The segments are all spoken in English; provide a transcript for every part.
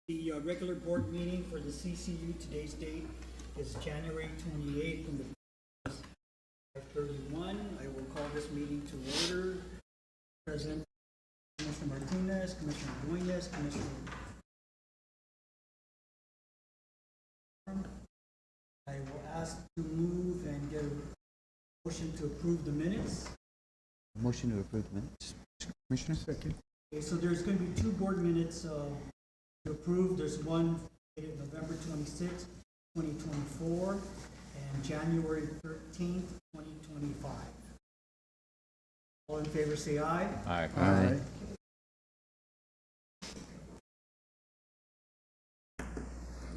The regular board meeting for the CCU, today's date is January 28th, and the 5:31. I will call this meeting to order. President Commissioner Martinez, Commissioner Duenas, Commissioner. I will ask to move and get a motion to approve the minutes. Motion to approve the minutes, Commissioner. Second. Okay, so there's going to be two board minutes to approve. There's one dated November 26th, 2024, and January 13th, 2025. All in favor say aye. Aye. Aye.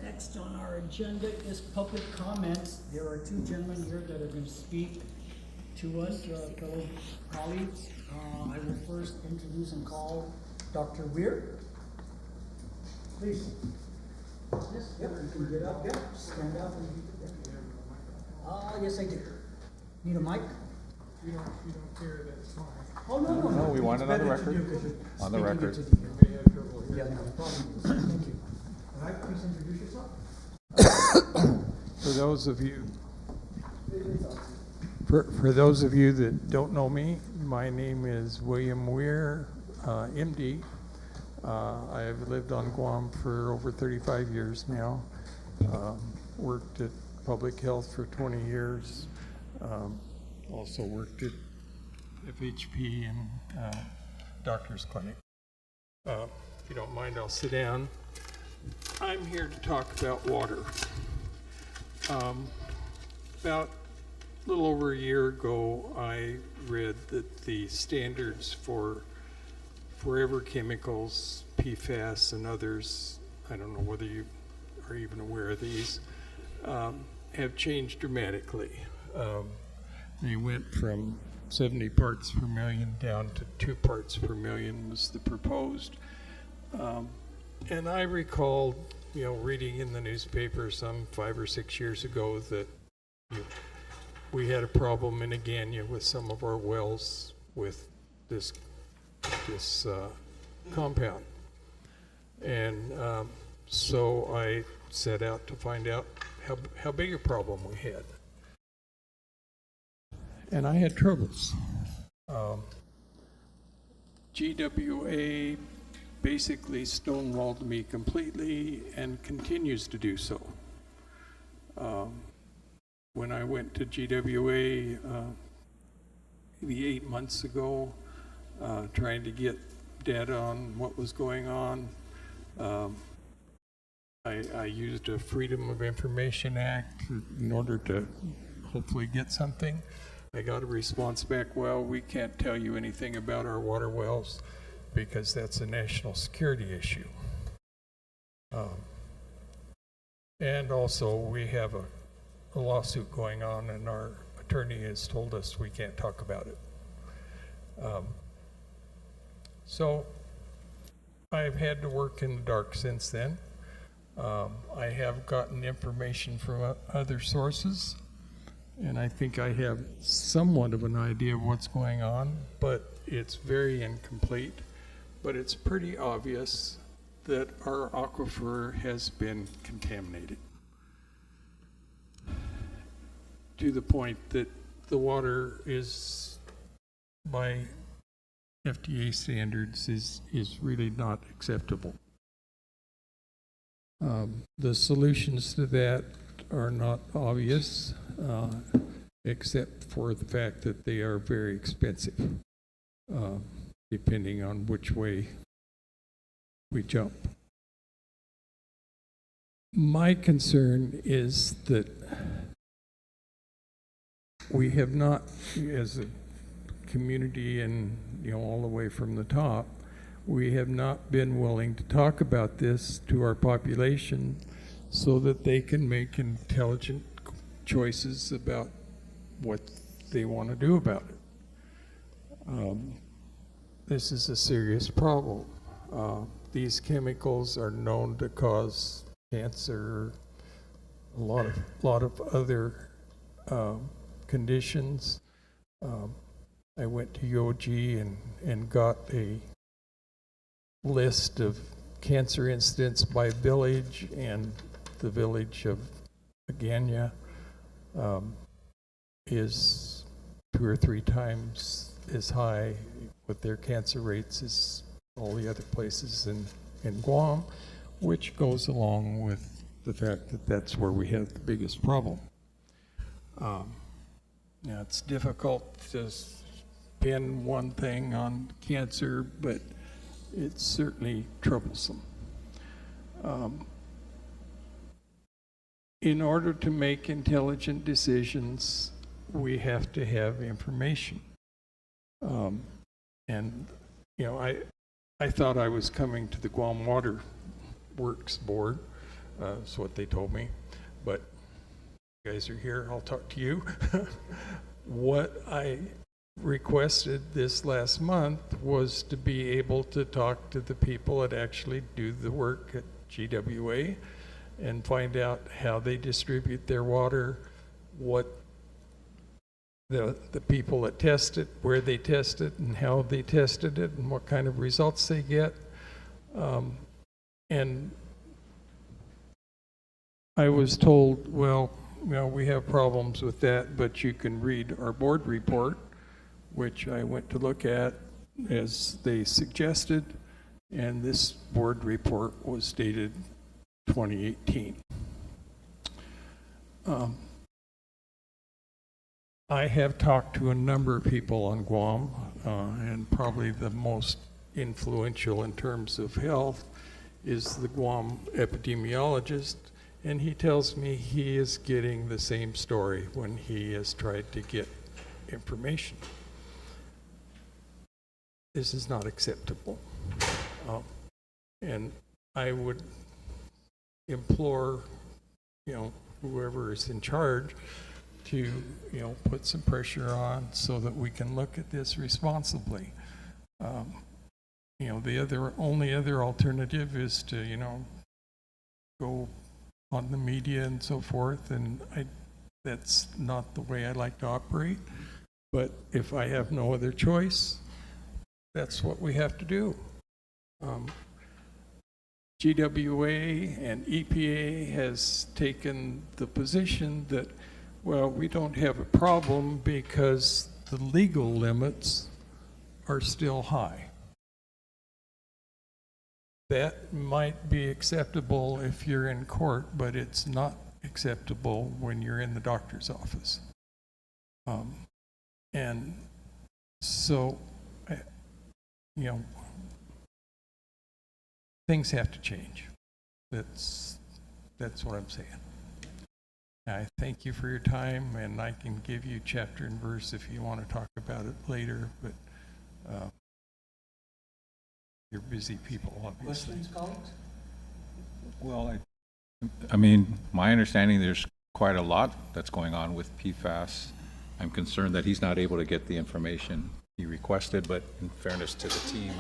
Next on our agenda is public comments. There are two gentlemen here that are going to speak to us, fellow colleagues. I will first introduce and call Dr. Weir. Please. Yes, yep, you can get up, yep, stand up. Yes, I do. Need a mic? You don't care that it's fine. Oh, no. No, we want it on the It's better to record. do 'cause you're On the speaking record. it to the- You may have trouble Yeah, hearing. no problem. Thank you. All right, please introduce yourself. For those of you that don't know me, my name is William Weir, MD. I have lived on Guam for over 35 years now. Worked at public health for 20 years. Also worked at FHP and doctor's clinic. If you don't mind, I'll sit down. I'm here to talk about water. About a little over a year ago, I read that the standards for forever chemicals, PFAS and others, I don't know whether you are even aware of these, have changed dramatically. They went from 70 parts per million down to 2 parts per million was the proposed. And I recall, reading in the newspaper some 5 or 6 years ago that we had a problem in Agana with some of our wells with this compound. And so I set out to find out how big a problem we had. And I had troubles. GWA basically stonewalled me completely and continues to do so. When I went to GWA maybe 8 months ago, trying to get data on what was going on, I used a Freedom of Information Act in order to hopefully get something. I got a response back, well, we can't tell you anything about our water wells because that's a national security issue. And also we have a lawsuit going on and our attorney has told us we can't talk about it. So I've had to work in the dark since then. I have gotten information from other sources, and I think I have somewhat of an idea of what's going on, but it's very incomplete. But it's pretty obvious that our aquifer has been contaminated to the point that the water is, by FDA standards, is really not acceptable. The solutions to that are not obvious, except for the fact that they are very expensive, depending on which way we jump. My concern is that we have not, as a community and all the way from the top, we have not been willing to talk about this to our population so that they can make intelligent choices about what they want to do about it. This is a serious problem. These chemicals are known to cause cancer, a lot of other conditions. I went to UOG and got a list of cancer incidence by village, and the village of Agania is 2 or 3 times as high with their cancer rates as all the other places in Guam, which goes along with the fact that that's where we have the biggest problem. Now, it's difficult to pin one thing on cancer, but it's certainly troublesome. In order to make intelligent decisions, we have to have information. And, you know, I thought I was coming to the Guam Water Works Board, that's what they told me, but you guys are here, I'll talk to you. What I requested this last month was to be able to talk to the people that actually do the work at GWA and find out how they distribute their water, what the people that test it, where they test it, and how they tested it, and what kind of results they get. And I was told, well, you know, we have problems with that, but you can read our board report, which I went to look at as they suggested, and this board report was dated 2018. I have talked to a number of people on Guam, and probably the most influential in terms of health is the Guam epidemiologist, and he tells me he is getting the same story when he has tried to get information. This is not acceptable. And I would implore, you know, whoever is in charge to, you know, put some pressure on so that we can look at this responsibly. You know, the only other alternative is to, you know, go on the media and so forth, and that's not the way I like to operate. But if I have no other choice, that's what we have to do. GWA and EPA has taken the position that, well, we don't have a problem because the legal limits are still high. That might be acceptable if you're in court, but it's not acceptable when you're in the doctor's office. And so, you know, things have to change. That's what I'm saying. I thank you for your time, and I can give you chapter and verse if you want to talk about it later, but you're busy people, obviously. Questions, colleagues? Well, I mean, my understanding, there's quite a lot that's going on with PFAS. I'm concerned that he's not able to get the information he requested, but in fairness to the team,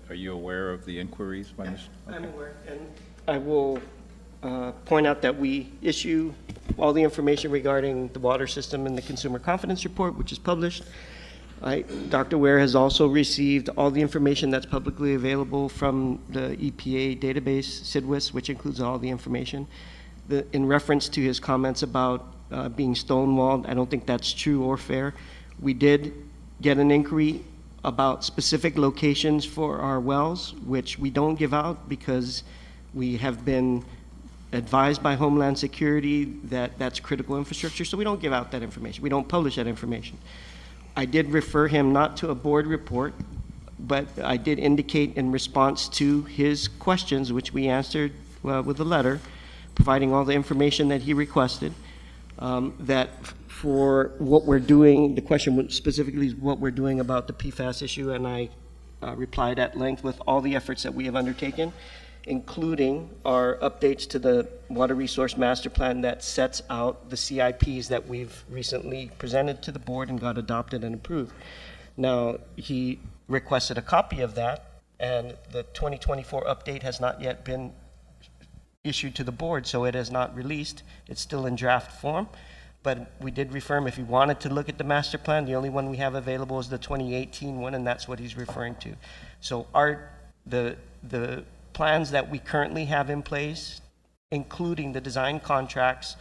are you aware of the inquiries by this? Okay. I'm aware, and I will point out that we issue all the information regarding the water system in the Consumer Confidence Report, which is published. Dr. Ware has also received all the information that's publicly available from the EPA database, CIDWIS, which includes all the information. In reference to his comments about being stonewalled, I don't think that's true or fair. We did get an inquiry about specific locations for our wells, which we don't give out because we have been advised by Homeland Security that that's critical infrastructure, so we don't give out that information. We don't publish that information. I did refer him not to a board report, but I did indicate in response to his questions, which we answered with a letter, providing all the information that he requested, that for what we're doing, the question specifically is what we're doing about the PFAS issue, and I replied at length with all the efforts that we have undertaken, including our updates to the Water Resource Master Plan that sets out the CIPs that we've recently presented to the board and got adopted and approved. Now, he requested a copy of that, and the 2024 update has not yet been issued to the board, so it is not released. It's still in draft form, but we did refer him if he wanted to look at the master plan. The only one we have available is the 2018 one, and that's what he's referring to. So our the plans that we currently have in place, including the design contracts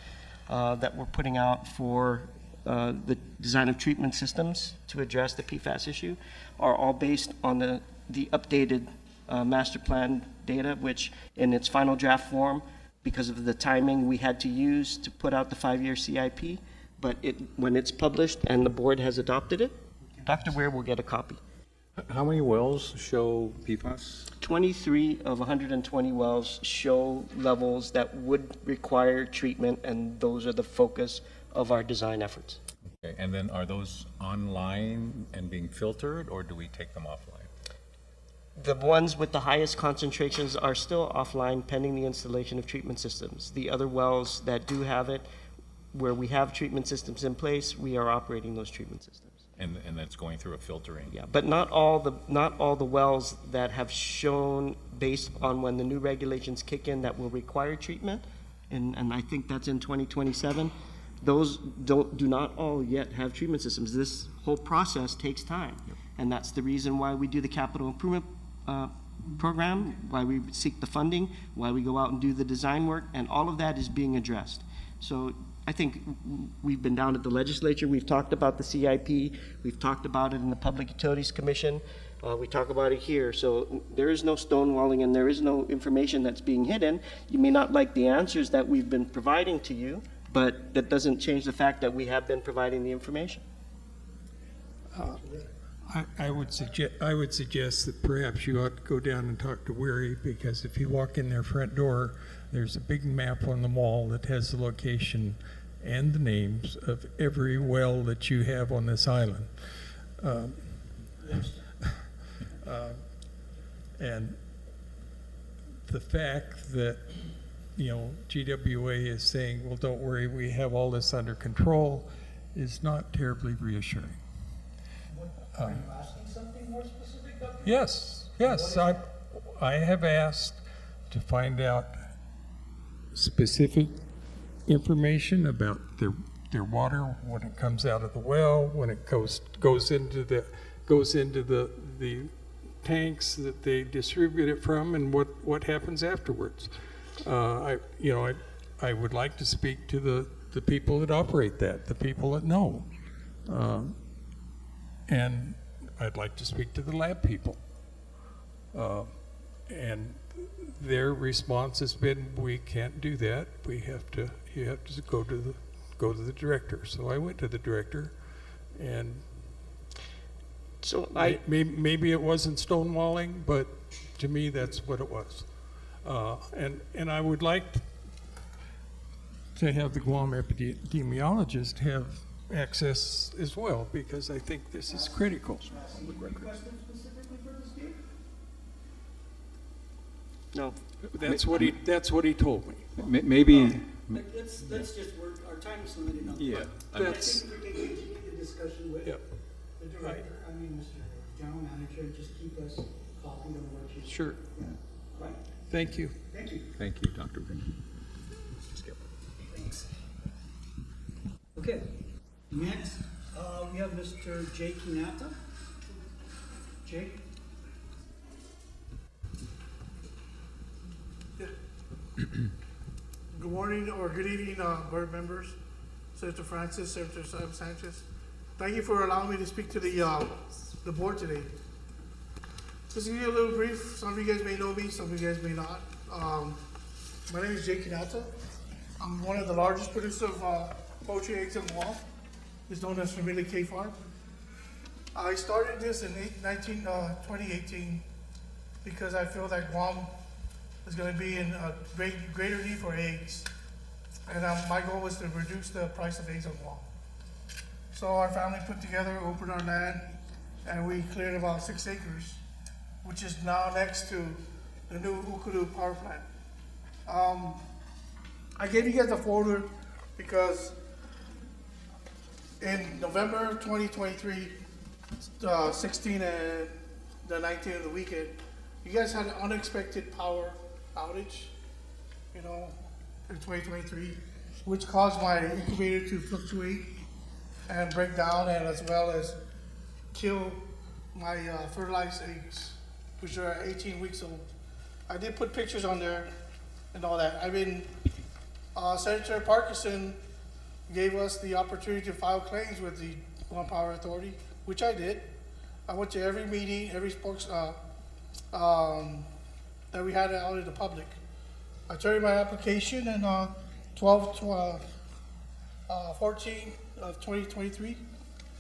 that we're putting out for the design of treatment systems to address the PFAS issue, are all based on the updated master plan data, which in its final draft form, because of the timing we had to use to put out the 5-year CIP, but when it's published and the board has adopted it, Dr. Ware will get a copy. How many wells show PFAS? 23 of 120 wells show levels that would require treatment, and those are the focus of our design efforts. Okay, and then are those online and being filtered, or do we take them offline? The ones with the highest concentrations are still offline pending the installation of treatment systems. The other wells that do have it, where we have treatment systems in place, we are operating those treatment systems. And that's going through a filtering? Yeah, but not all the wells that have shown, based on when the new regulations kick in, that will require treatment, and I think that's in 2027, those do not all yet have treatment systems. This whole process takes time. Yep. And that's the reason why we do the capital improvement program, why we seek the funding, why we go out and do the design work, and all of that is being addressed. So I think we've been down at the legislature, we've talked about the CIP, we've talked about it in the Public Utilities Commission, we talk about it here. So there is no stonewalling and there is no information that's being hidden. You may not like the answers that we've been providing to you, but that doesn't change the fact that we have been providing the information. I would suggest that perhaps you ought to go down and talk to Weary, because if you walk in their front door, there's a big map on the wall that has the location and the names of every well that you have on this island. And the fact that, GWA is saying, well, don't worry, we have all this under control, is not terribly reassuring. Are you asking something more specific, Dr.? Yes, I have asked to find out specific information about their water when it comes out of the well, when it goes into the tanks that they distribute it from, and what happens afterwards. I would like to speak to the people that operate that, the people that know. And I'd like to speak to the lab people. And their response has been, we can't do that. You have to go to the director. So I went to the director, and So maybe it wasn't stonewalling, but to me that's what it was. And I would like to have the Guam epidemiologist have access as well, because I think this is critical. no, That's what he told me. Maybe, Let's just work, our time is limited now. yeah. I That's, think we can continue the discussion with yeah. the director, Mr. General Manager, and just keep us copied on what you. Sure. Right? Thank you. Thank you. Thank you, Dr. Thanks. Okay, next, we have Mr. Jay Kinata. Jay? Good morning or good evening, board members, Senator Francis, Senator Sanchez. Thank you for allowing me to speak to the board today. Just to give you a little brief, some of you guys may know me, some of you guys may not. My name is Jay Kinata. I'm one of the largest producers of poultry eggs in Guam. It's known as Familia K Farm. I started this in 2018 because I feel that Guam is going to be in a greater need for eggs. And my goal was to reduce the price of eggs on Guam. So our family put together, opened our land, and we cleared about 6 acres, which is now next to the new Ukuru power plant. I gave you guys a folder because in November 2023, 16 and the 19th of the weekend, you guys had an unexpected power outage, in 2023, which caused my incubator to fluctuate and break down, and as well as kill my fertilized eggs. which are 18 weeks old. I did put pictures on there and all that. Senator Parkinson gave us the opportunity to file claims with the Guam Power Authority, which I did. I went to every meeting, every spokes, that we had out in the public. I turned in my application on 14 of 2023,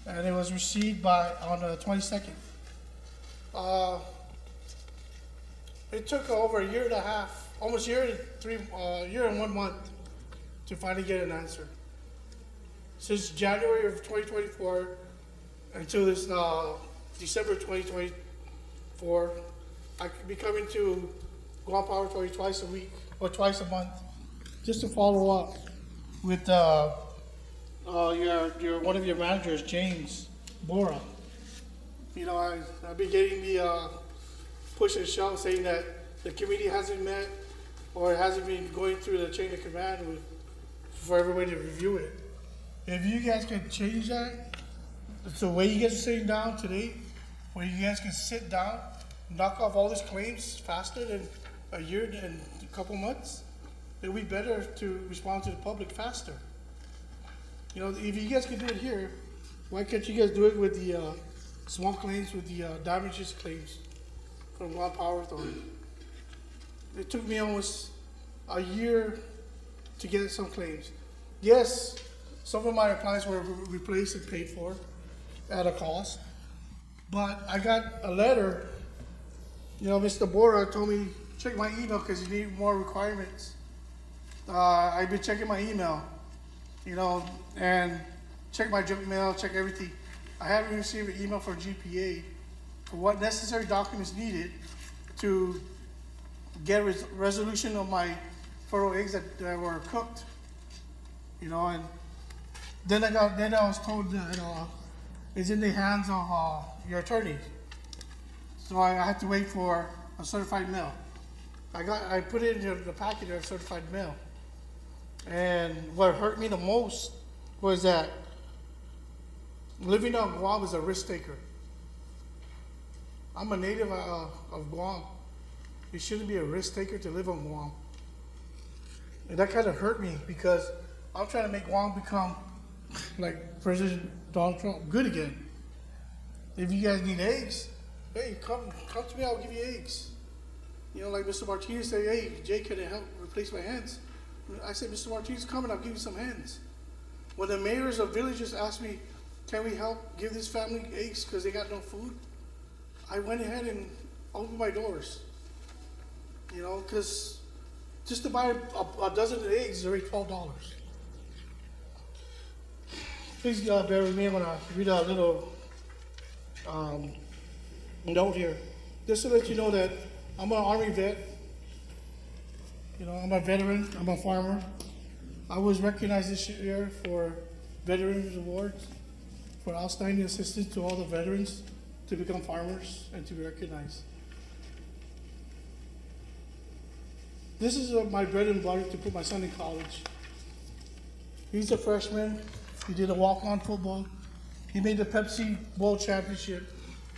and it was received on the 22nd. It took over a year and a half, almost year and 1 month to finally get an answer. Since January of 2024 until this December 2024, I could be coming to Guam Power Authority twice a week or twice a month just to follow up with one of your managers, James Bora. You know, I've been getting the push and shove saying that the committee hasn't met or hasn't been going through the chain of command for everybody to review it. If you guys can change that, it's the way you guys are sitting down today, where you guys can sit down, knock off all these claims faster than a year and a couple months, it would be better to respond to the public faster. You know, if you guys can do it here, why can't you guys do it with the small claims, with the damages claims from Guam Power Authority? It took me almost a year to get some claims. Yes, some of my appliances were replaced and paid for at a cost, but I got a letter. You know, Mr. Bora told me, check my email because you need more requirements. I've been checking my email, you know, and check my junk mail, check everything. I haven't received an email from GPA for what necessary documents needed to get resolution of my furrow eggs that were cooked, you know. And then I was told that it's in the hands of your attorney. So I had to wait for a certified mail. I put it in the packet of certified mail. And what hurt me the most was that living on Guam is a risk taker. I'm a native of Guam. You shouldn't be a risk taker to live on Guam. And that kind of hurt me because I'm trying to make Guam become like President Donald Trump, good again. If you guys need eggs, hey, come to me, I'll give you eggs. You know, like Mr. Martinez said, hey, Jay, can I help replace my hens? I said, Mr. Martinez, come and I'll give you some hens. When the mayors of villages asked me, can we help give this family eggs because they got no food? I went ahead and opened my doors. You know, because just to buy a dozen of eggs is already $12. Please bear with me. I'm going to read a little note here. Just to let you know that I'm an Army vet. You know, I'm a veteran. I'm a farmer. I was recognized this year for Veterans Awards for outstanding assistance to all the veterans to become farmers and to be recognized. This is my bread and butter to put my son in college. He's a freshman. He did a walk-on football. He made the Pepsi Bowl Championship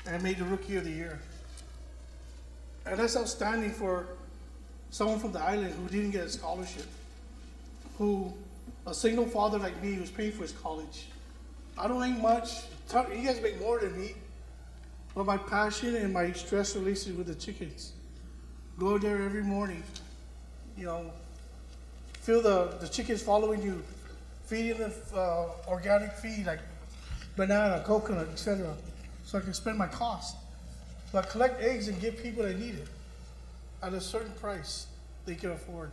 and made the Rookie of the Year. And that's outstanding for someone from the island who didn't get a scholarship, who a single father like me who's paying for his college. I don't make much. You guys make more than me. But my passion and my stress releases with the chickens. Go there every morning. You know, feel the chickens following you, feeding them organic feed like banana, coconut, etc. So I can spend my cost. But collect eggs and give people that need it at a certain price they can afford.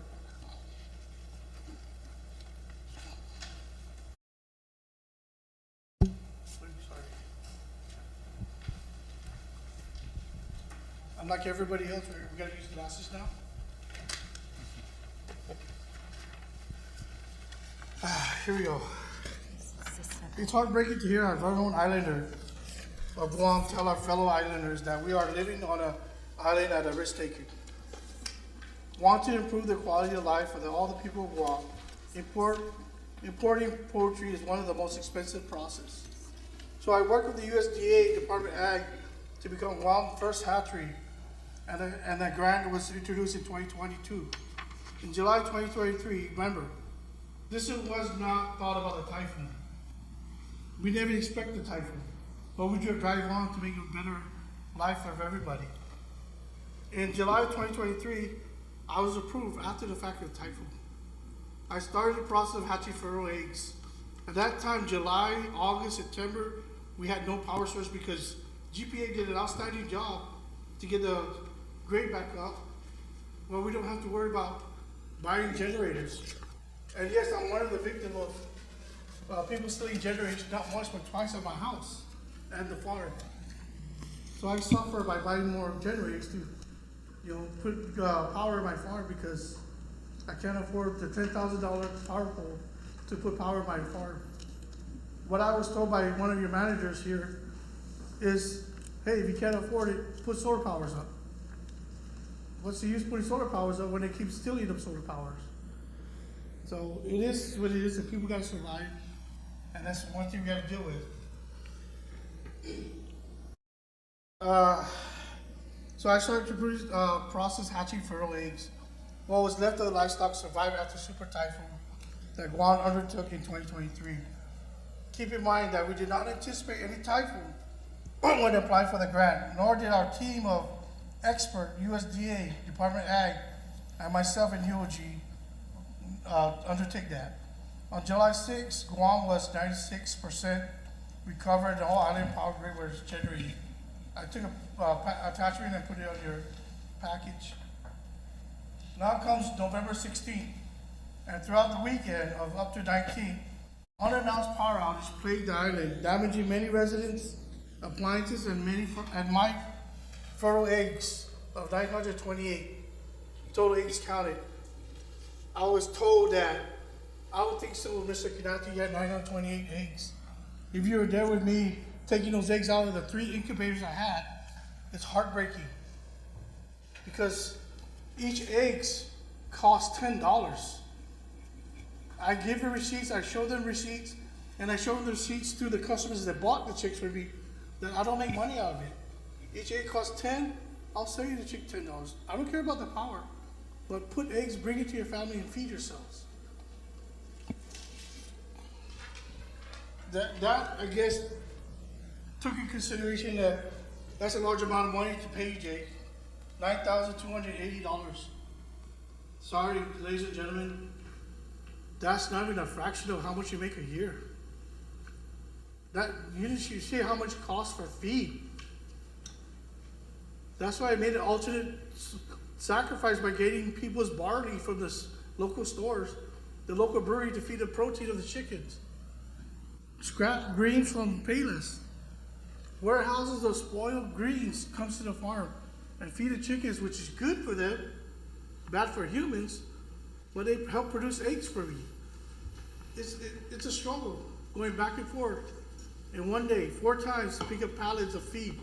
Sorry. I'm like everybody else. We gotta use glasses now. Here we go. It's heartbreaking to hear our very own islander of Guam tell our fellow islanders that we are living on an island at a risk taking. Want to improve the quality of life for all the people of Guam, importing poultry is one of the most expensive processes. So I work with the USDA Department of Ag to become Guam's first hatchery and that grant was introduced in 2022. In July 2023, remember, this was not thought about a typhoon. We never expected a typhoon, but we just drive on to make a better life for everybody. In July of 2023, I was approved after the fact of the typhoon. I started the process of hatching fertile eggs. At that time, July, August, September, we had no power source because GPA did an outstanding job to get the grade back up. Well, we don't have to worry about buying generators. And yes, I'm one of the victims of people stealing generators, not once but twice at my house and the farm. So I suffer by buying more generators to, put power in my farm because I can't afford the $10,000 power pole to put power in my farm. What I was told by one of your managers here is, hey, if you can't afford it, put solar powers up. What's the use putting solar powers up when they keep stealing up solar powers? So it is what it is, and people gotta survive, and that's one thing we gotta deal with. So I started to process hatching fertile eggs. What was left of the livestock survived after super typhoon that Guam undertook in 2023. Keep in mind that we did not anticipate any typhoon when applying for the grant, nor did our team of expert USDA, Department of Ag, and myself and UOG undertake that. On July 6, Guam was 96% recovered, and the whole island power grid was generated. I took a attachment and put it on your package. Now comes November 16th, and throughout the weekend of up to 19th, unannounced power outage plagued the island, damaging many residents, appliances, and my fertile eggs of 928 total eggs counted. I was told that I would think so, Mr. Kinati, you had 928 eggs. If you were there with me taking those eggs out of the 3 incubators I had, it's heartbreaking because each egg costs $10. I give the receipts, I show them receipts, and I show them the receipts to the customers that bought the chicks for me, that I don't make money out of it. Each egg costs $10, I'll sell you the chick $10. I don't care about the power, but put eggs, bring it to your family, and feed yourselves. That I guess, took in consideration that that's a large amount of money to pay you, Jake. $9,280. Sorry, ladies and gentlemen, that's not even a fraction of how much you make a year. You see how much it costs for feed. That's why I made an alternate sacrifice by getting people's barley from the local stores, the local brewery, to feed the protein of the chickens. Scrap greens from Payless. Warehouses of spoiled greens comes to the farm and feed the chickens, which is good for them, bad for humans, but they help produce eggs for me. It's a struggle going back and forth. And one day, 4 times to pick up pallets of feed.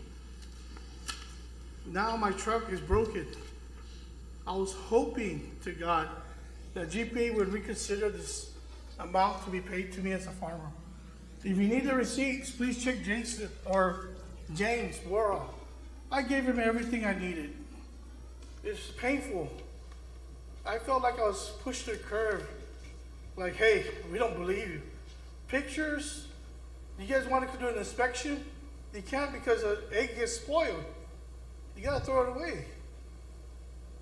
Now my truck is broken. I was hoping to God that GPA would reconsider this amount to be paid to me as a farmer. If you need the receipts, please check Jason or James Wara. I gave him everything I needed. It's painful. I felt like I was pushed to the curb. Like, hey, we don't believe you. Pictures, you guys want to do an inspection? You can't because the egg gets spoiled. You gotta throw it away.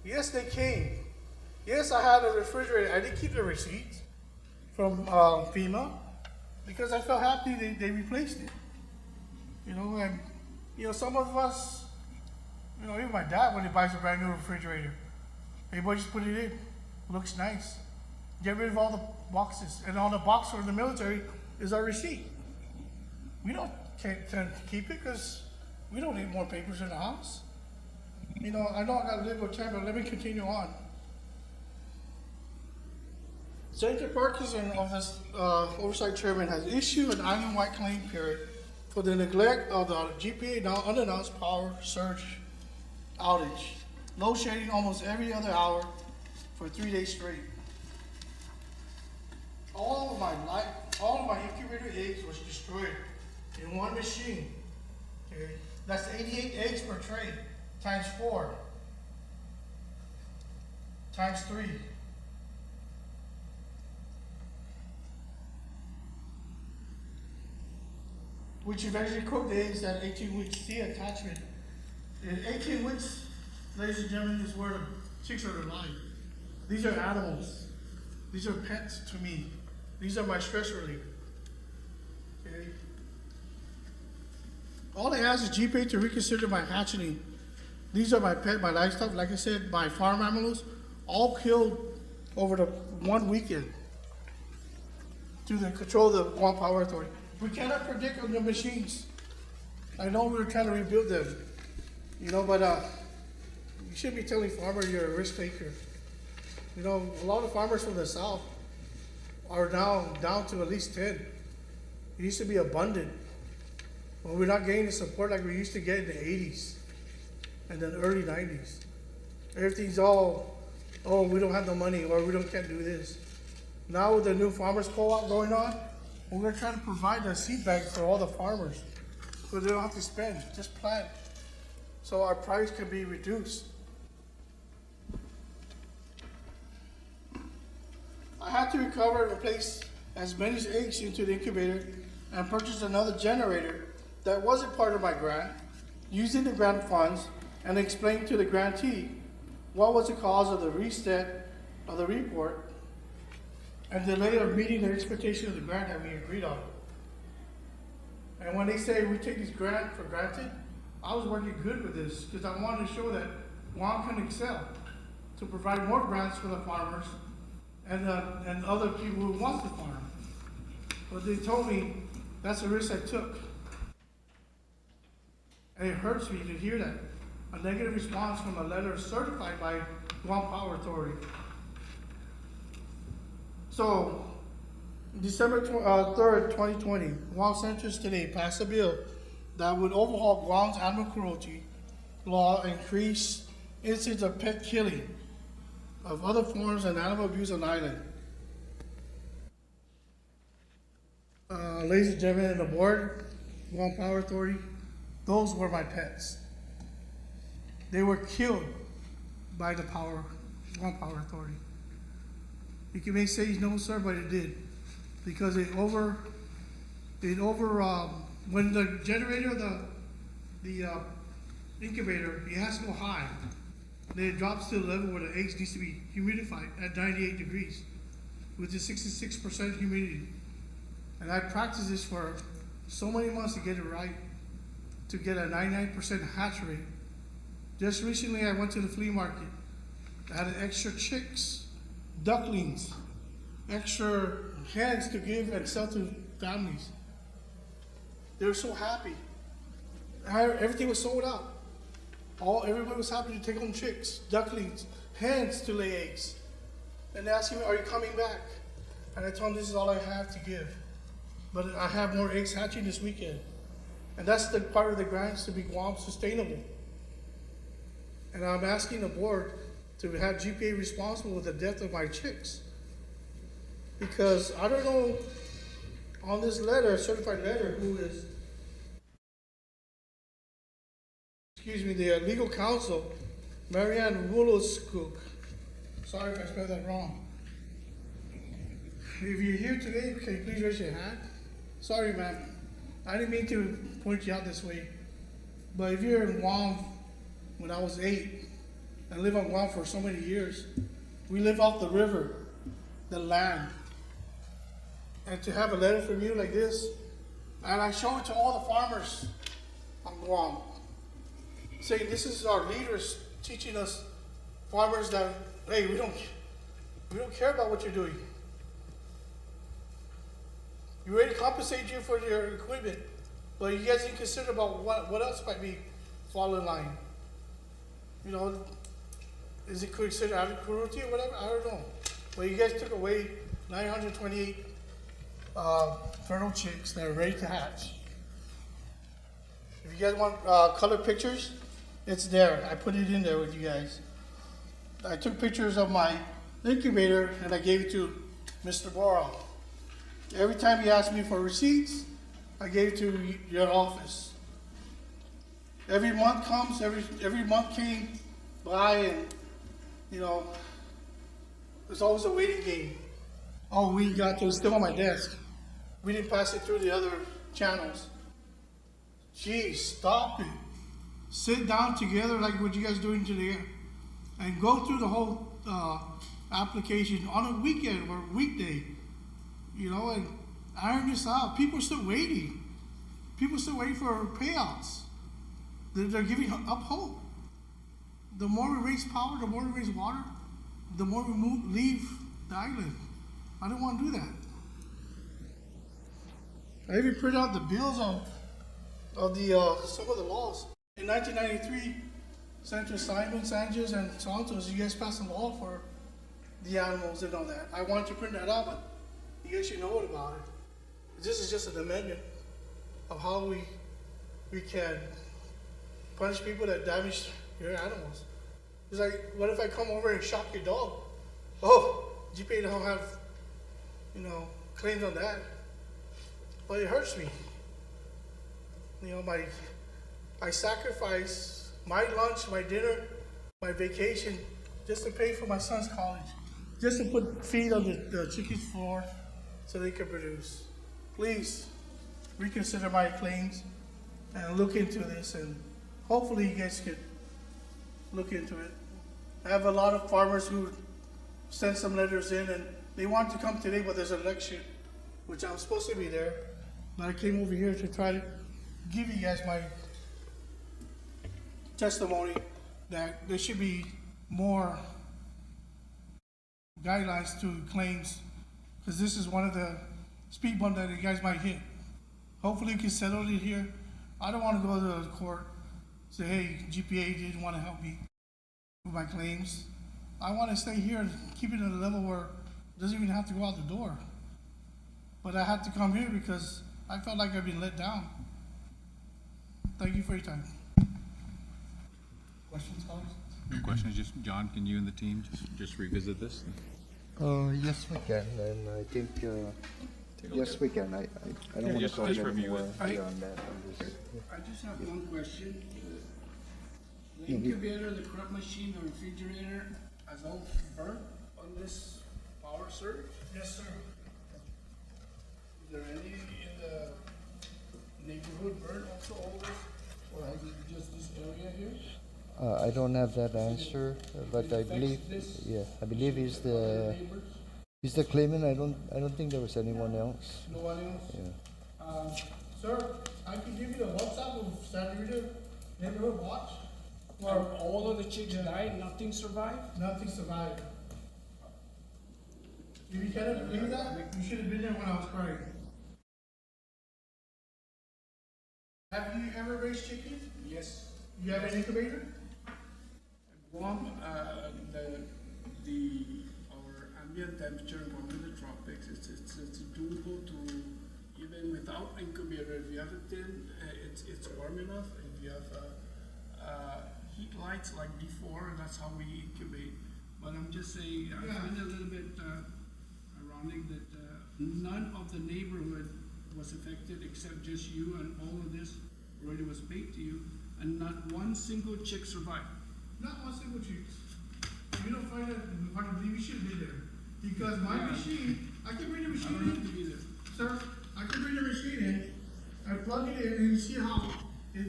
Yes, they came. Yes, I had a refrigerator. I did keep the receipts from FEMA because I felt happy they replaced it. And some of us, even my dad, when he buys a brand new refrigerator, hey, boy, just put it in. Looks nice. Get rid of all the boxes. And on the box for the military is our receipt. We can't keep it because we don't need more papers in the house. I know I got a little time, but let me continue on. Senator Parkinson of this oversight chairman has issued an island-wide claim period for the neglect of the GPA now unannounced power surge outage, load shedding almost every other hour for 3 days straight. All of my incubator eggs was destroyed in one machine. Okay, that's 88 eggs per tray times 4. times 3. Which eventually cooked the eggs at 18 weeks. See attachment. In 18 weeks, ladies and gentlemen, is where the chicks are alive. These are animals. These are pets to me. These are my stress relief. Okay. All I ask is GPA to reconsider my hatcheting. These are my pet, my livestock. Like I said, my farm animals, all killed over the one weekend through the control of the Guam Power Authority. We cannot predict on the machines. I know we're trying to rebuild them, you know, but you shouldn't be telling farmers you're a risk taker. You know, a lot of farmers from the South are now down to at least 10. It used to be abundant. Well, we're not getting the support like we used to get in the 80s and then early 90s. Everything's all, oh, we don't have the money or we can't do this. Now with the new farmers co-op going on, we're going to try to provide a seed bank for all the farmers so they don't have to spend, just plant. So our price can be reduced. I had to recover and replace as many eggs into the incubator and purchase another generator that wasn't part of my grant, using the grant funds, and explain to the grantee what was the cause of the reset of the report and delay of meeting the expectation of the grant that we agreed on. And when they say we take this grant for granted, I was working good with this because I wanted to show that Guam can excel to provide more grants for the farmers and other people who want to farm. But they told me that's a risk I took. And it hurts me to hear that. A negative response from a letter certified by Guam Power Authority. So, December 3rd, 2020, Guam Senators today passed a bill that would overhaul Guam's animal cruelty law and increase incidents of pet killing, of other forms of animal abuse on the island. Ladies and gentlemen of the board, Guam Power Authority, those were my pets. They were killed by the Guam Power Authority. You may say no, sir, but it did, because when the generator, the incubator, it has to go high. Then it drops to the level where the eggs needs to be humidified at 98 degrees, with a 66% humidity. And I practiced this for so many months to get it right, to get a 99% hatch rate. Just recently, I went to the flea market. I had extra chicks, ducklings, extra hens to give and sell to families. They were so happy. Everything was sold out. Everybody was happy to take home chicks, ducklings, hens to lay eggs. And they asked me, are you coming back? And I told them this is all I have to give. But I have more eggs hatching this weekend. And that's the part of the grants to be Guam sustainable. And I'm asking the board to have GPA responsible with the death of my chicks. Because I don't know on this letter, certified letter, who is, the legal counsel, Marianne Woloskuk. Sorry if I spelled that wrong. If you're here today, can you please raise your hand? Sorry, ma'am. I didn't mean to point you out this way. But if you're in Guam when I was 8, I lived on Guam for so many years. We live off the river, the land. And to have a letter from you like this, and I show it to all the farmers on Guam, saying this is our leaders teaching us farmers that, hey, we don't care about what you're doing. We already compensate you for your equipment, but you guys didn't consider about what else might be fall in line. You know, is it considered animal cruelty or whatever? I don't know. But you guys took away 928 fertile chicks that are ready to hatch. If you guys want color pictures, it's there. I put it in there with you guys. I took pictures of my incubator and I gave it to Mr. Borrell. Every time he asked me for receipts, I gave it to your office. Every month comes, every month came by, and you know, There's always a waiting game. Oh, we got to, it's still on my desk. We didn't pass it through the other channels. Geez, stop it. Sit down together like what you guys doing today and go through the whole application on a weekend or weekday, you know, and iron this out. People are still waiting. People are still waiting for payouts. They're giving up hope. The more we raise power, the more we raise water, the more we leave the island. I don't want to do that. I even printed out the bills of the some of the laws. In 1993, Senator Simon, Sanchez, and Santos, you guys passed a law for the animals and all that. I wanted to print that out, but you guys should know about it. This is just an amendment of how we can punish people that damage your animals. It's like, what if I come over and shock your dog? Oh, GPA don't have, you know, claims on that. But it hurts me. You know, I sacrifice my lunch, my dinner, my vacation, just to pay for my son's college, just to put feed on the chicken's floor so they can produce. Please reconsider my claims and look into this, and hopefully you guys could look into it. I have a lot of farmers who sent some letters in, and they want to come today, but there's an election, which I'm supposed to be there. But I came over here to try to give you guys my testimony that there should be more guidelines to claims, because this is one of the speed bumps that you guys might hit. Hopefully you can settle it here. I don't want to go to the court, say, hey, GPA didn't want to help me with my claims. I want to stay here and keep it at a level where it doesn't even have to go out the door. But I had to come here because I felt like I've been let down. Thank you for your time. Questions, colleagues? No questions, just, John, can you and the team just revisit this? Yes, we can, and I think, yes, we can. I don't want to just talk review anymore it. beyond that. I just have one question. The incubator, the crop machine, the refrigerator, has all burnt on this power surge? Yes, sir. Is there any in the neighborhood burn also all this? Or is it just this area here? I don't have that answer, but I believe, yeah, I believe he's the claimant. I don't think there was anyone else. No one else? Yeah. Sir, I can give you the WhatsApp of San Rita Neighborhood Watch. Where all of the chicks died, nothing survived? Nothing survived. If you cannot believe that, you should have been there when I was crying. Have you ever raised chickens? Yes. You have an incubator? Guam, our ambient temperature in Guam in the tropics, it's doable to, even without incubator, if you have a tin, it's warm enough. If you have heat lights like before, that's how we incubate. But I'm just saying, I find it a little bit ironic that none of the neighborhood was affected except just you, and all of this already was paid to you, and not one single chick survived. Not one single chick. If you don't find it hard to believe, you should be there. Because my machine, I can bring the I machine don't have to in. be there. Sir, I can bring the machine in. I plug it in, and you see how it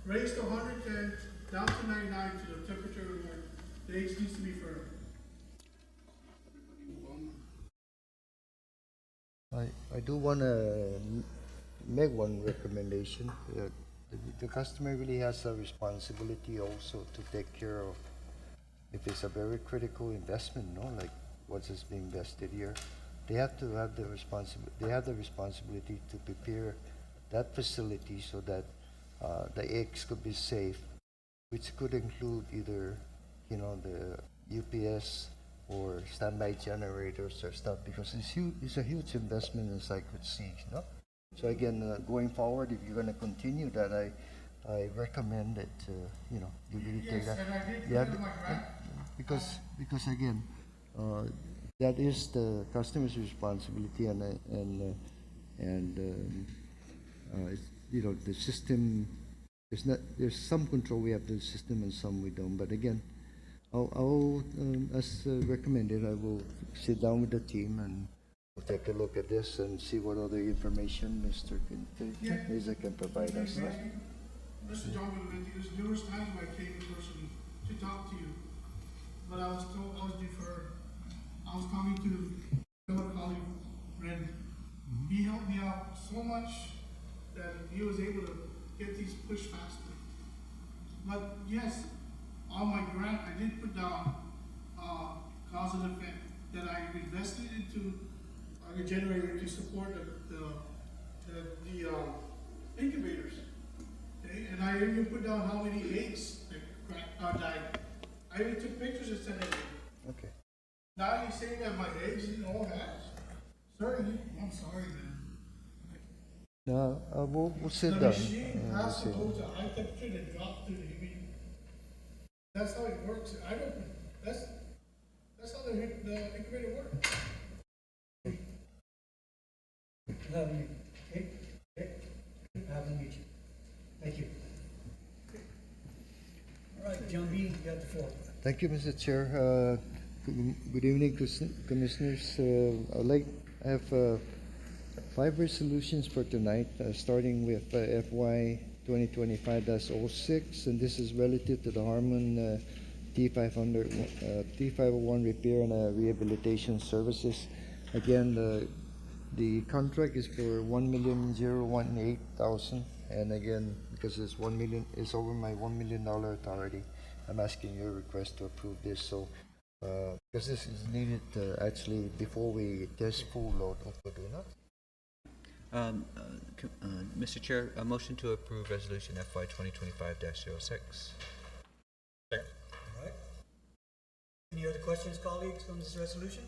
raised to 110, down to 99 to the temperature where the eggs needs to be firm. I do want to make one recommendation. The customer really has a responsibility also to take care of, if it's a very critical investment, no, like what is being invested here, they have to have the responsibility to prepare that facility so that the eggs could be safe, which could include either, you know, the UPS or standby generators or stuff, because it's a huge investment, as I could see, you know? So again, going forward, if you're going to continue that, I recommend that, you know, you really take that. And I did Yeah, put it in my grant. because again, that is the customer's responsibility, it's, you know, the system. There's some control we have to the system and some we don't. But again, As recommended, I will sit down with the team and we'll take a look at this and see what other information Mr. Mesa can provide us. Mr. John Benavides, there was times when I came in person to talk to you, but I was deferred. I was talking to my colleague, Randy. He helped me out so much that he was able to get these pushed faster. But yes, on my grant, I did put down cause and effect that I invested into a generator to support the incubators. Okay? And I even put down how many eggs that died. I even took pictures and sent it. Okay. Now he's saying that my eggs didn't all hatch. Sorry, I'm sorry, man. No, we'll sit The down. machine we'll has to see. go to high temperature and drop to the humidity. That's how it works. I don't. That's how the incubator works. Have you, okay? Okay. Have them meet you. Thank you. All right, John B., you got the floor. Thank you, Mr. Chair. Good evening, Commissioners. I have 5 resolutions for tonight, starting with FY 2025-06, and this is relative to the Harmon T501 repair and rehabilitation services. Again, the contract is for $1,018,000, and again, because it's it's over my $1 million authority, I'm asking your request to approve this. So, because this is needed actually before we test full load of Kaduna. Mr. Chair, a motion to approve resolution FY 2025-06. All right. Any other questions, colleagues, on this resolution?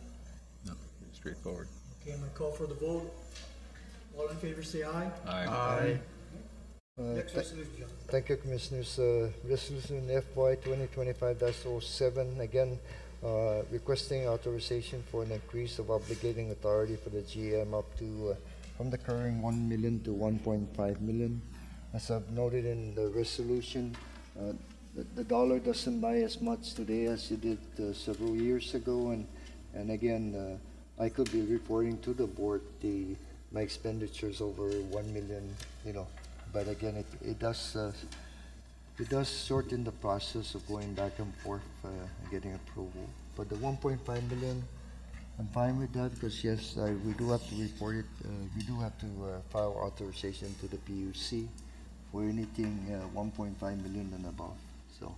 No, straightforward. Okay, I'm gonna call for the vote. All in favor, say aye. Aye. Next resolution, John. Thank you, Commissioners. Resolution FY 2025-07, again, requesting authorization for an increase of obligating authority for the GM up to from the current 1 million to 1.5 million. As I've noted in the resolution, the dollar doesn't buy as much today as it did several years ago, and again, I could be reporting to the board my expenditures over 1 million, but again, it does shorten the process of going back and forth getting approval. But the 1.5 million, I'm fine with that because yes, we do have to report it. We do have to file authorization to the PUC for anything 1.5 million and above. So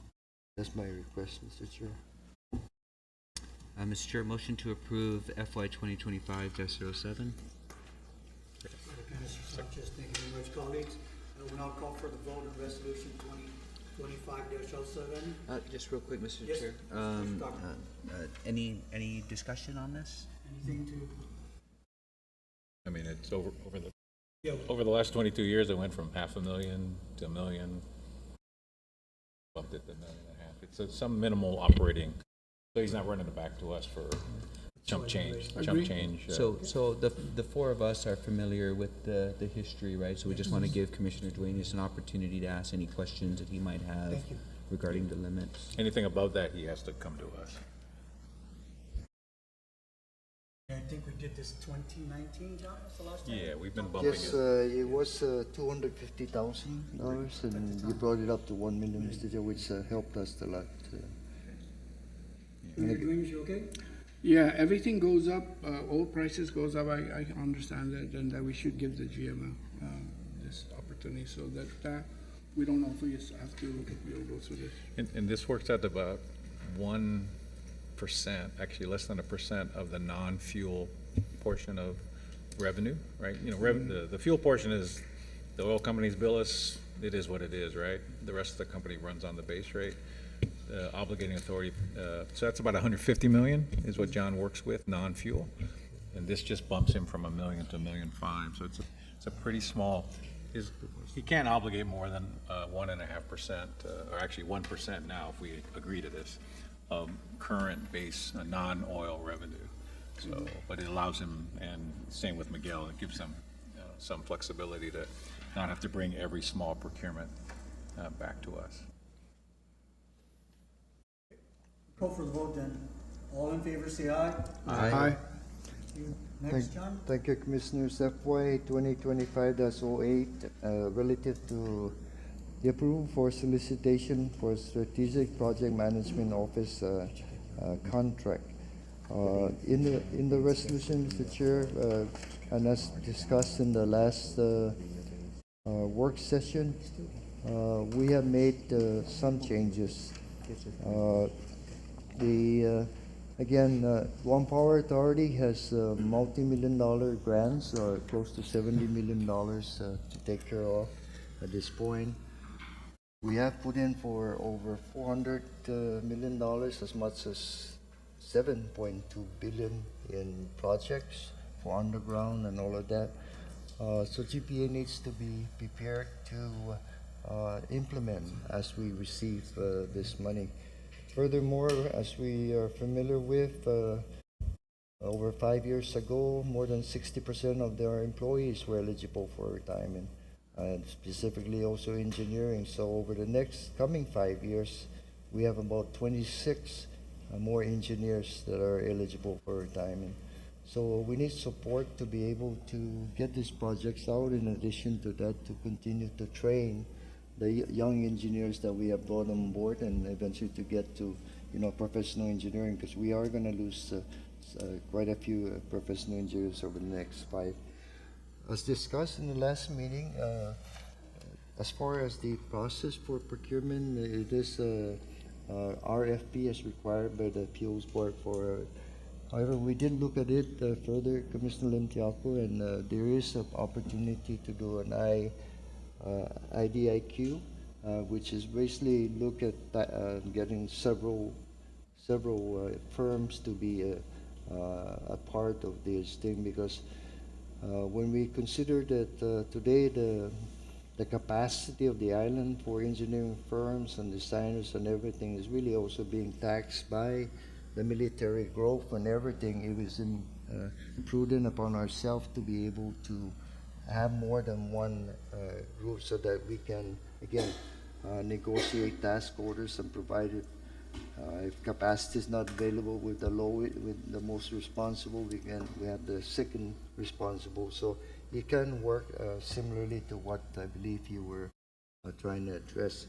that's my request, Mr. Chair. Mr. Chair, motion to approve FY 2025-07. Mr. Sanchez, thank you very much, colleagues. I will now call for the vote on resolution 2025-07. Just real quick, Mr. Yes, Chair. Mr. Doctor. Any discussion on this? Anything to? I mean, it's over the Yeah. over the last 22 years, it went from $500,000 to $1 million, bumped it to $1.5 million. It's some minimal operating, so he's not running it back to us for chump change. So the four of us are familiar with the history, right? So we just want to give Commissioner Duenas an opportunity to ask any questions that he might have Thank you. regarding the limits. Anything above that, he has to come to us. I think we did this 2019, John, was the last time? Yeah, we've been bumping Yes, it. it was $250,000, and you brought it up to 1 million, Mr. Chair, which helped us a lot. You're doing, is you okay? Yeah, everything goes up, all prices goes up, I understand that, and that we should give the GM this opportunity so that we don't always have to go through this. And this works out to about 1%, actually less than 1% of the non-fuel portion of revenue, right? The fuel portion is the oil companies bill us, it is what it is, right? The rest of the company runs on the base rate. Obligating authority, so that's about 150 million is what John works with, non-fuel. And this just bumps him from $1 million to $1.5 million. So it's a pretty small, he can't obligate more than 1.5%, or actually 1% now if we agree to this, of current base non-oil revenue. So, but it allows him, and same with Miguel, it gives them some flexibility to not have to bring every small procurement back to us. Call for the vote then. All in favor, say aye. Aye. Next, John? Thank you, Commissioners. FY 2025-08, relative to the approval for solicitation for Strategic Project Management Office contract. In the resolution, Mr. Chair, and as discussed in the last work session, we have made some changes. One Power Authority has multi-million-dollar grants, close to $70 million to take care of at this point. We have put in for over $400 million, as much as $7.2 billion in projects for underground and all of that. So GPA needs to be prepared to implement as we receive this money. Furthermore, as we are familiar with, over 5 years ago, more than 60% of their employees were eligible for retirement, and specifically also engineering. So over the next coming 5 years, we have about 26 more engineers that are eligible for retirement. So we need support to be able to get these projects out. In addition to that, to continue to train the young engineers that we have brought on board, and eventually to get to, professional engineering, because we are going to lose quite a few professional engineers over the next 5. As discussed in the last meeting, as far as the process for procurement, it is RFP as required by the appeals board for. However, we did look at it further, Commissioner Limtiaco, and there is an opportunity to do an IDIQ, which is basically look at getting several firms to be a part of this thing, because when we consider that today the capacity of the island for engineering firms and designers and everything is really also being taxed by the military growth and everything, it was prudent upon ourselves to be able to have more than one group, so that we can again negotiate task orders and provide it. If capacity is not available with the most responsible, we have the second responsible. So it can work similarly to what I believe you were trying to address.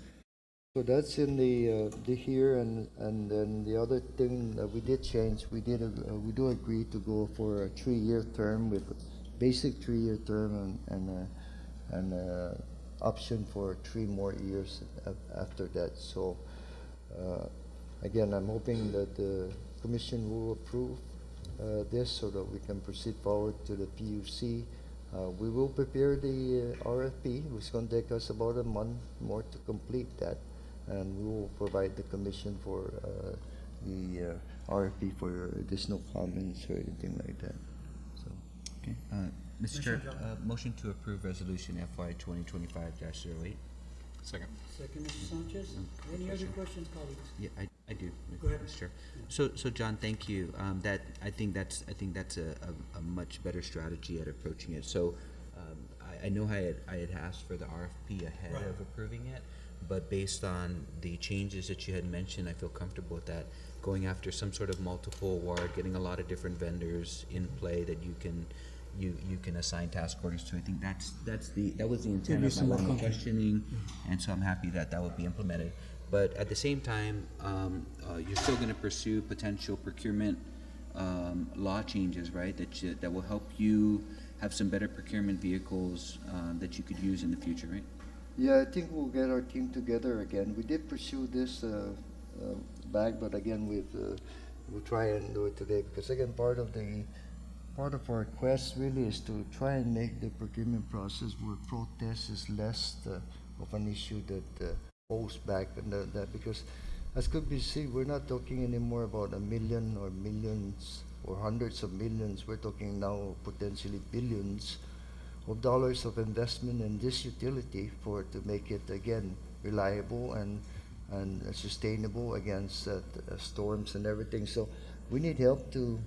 So that's in the here, and then the other thing that we did change, we do agree to go for a 3-year term with basic 3-year term and option for 3 more years after that. So again, I'm hoping that the Commission will approve this so that we can proceed forward to the PUC. We will prepare the RFP, which is going to take us about a month more to complete that, and we will provide the Commission for the RFP for additional comments or anything like that. So. Okay. Mr. Chair, motion to approve resolution FY 2025-08. Second. Second, Mr. Sanchez. Any other questions, colleagues? Yeah, I do. Go ahead. Mr. Chair. So John, thank you. I think that's a much better strategy at approaching it. So I know I had asked for the RFP ahead Right. of approving it, but based on the changes that you had mentioned, I feel comfortable with that. Going after some sort of multiple award, getting a lot of different vendors in play that you can assign task orders to. I think that was the intent of my line of questioning, and so I'm happy that would be implemented. But at the same time, you're still going to pursue potential procurement law changes, right? That will help you have some better procurement vehicles that you could use in the future, right? Yeah, I think we'll get our team together again. We did pursue this back, but again, we'll try and do it today, because again, part of our quest really is to try and make the procurement process where protest is less of an issue that holds back, and that because as could be seen, we're not talking anymore about a million or millions or hundreds of millions. We're talking now potentially billions of dollars of investment in this utility to make it again reliable and sustainable against storms and everything. So we need help to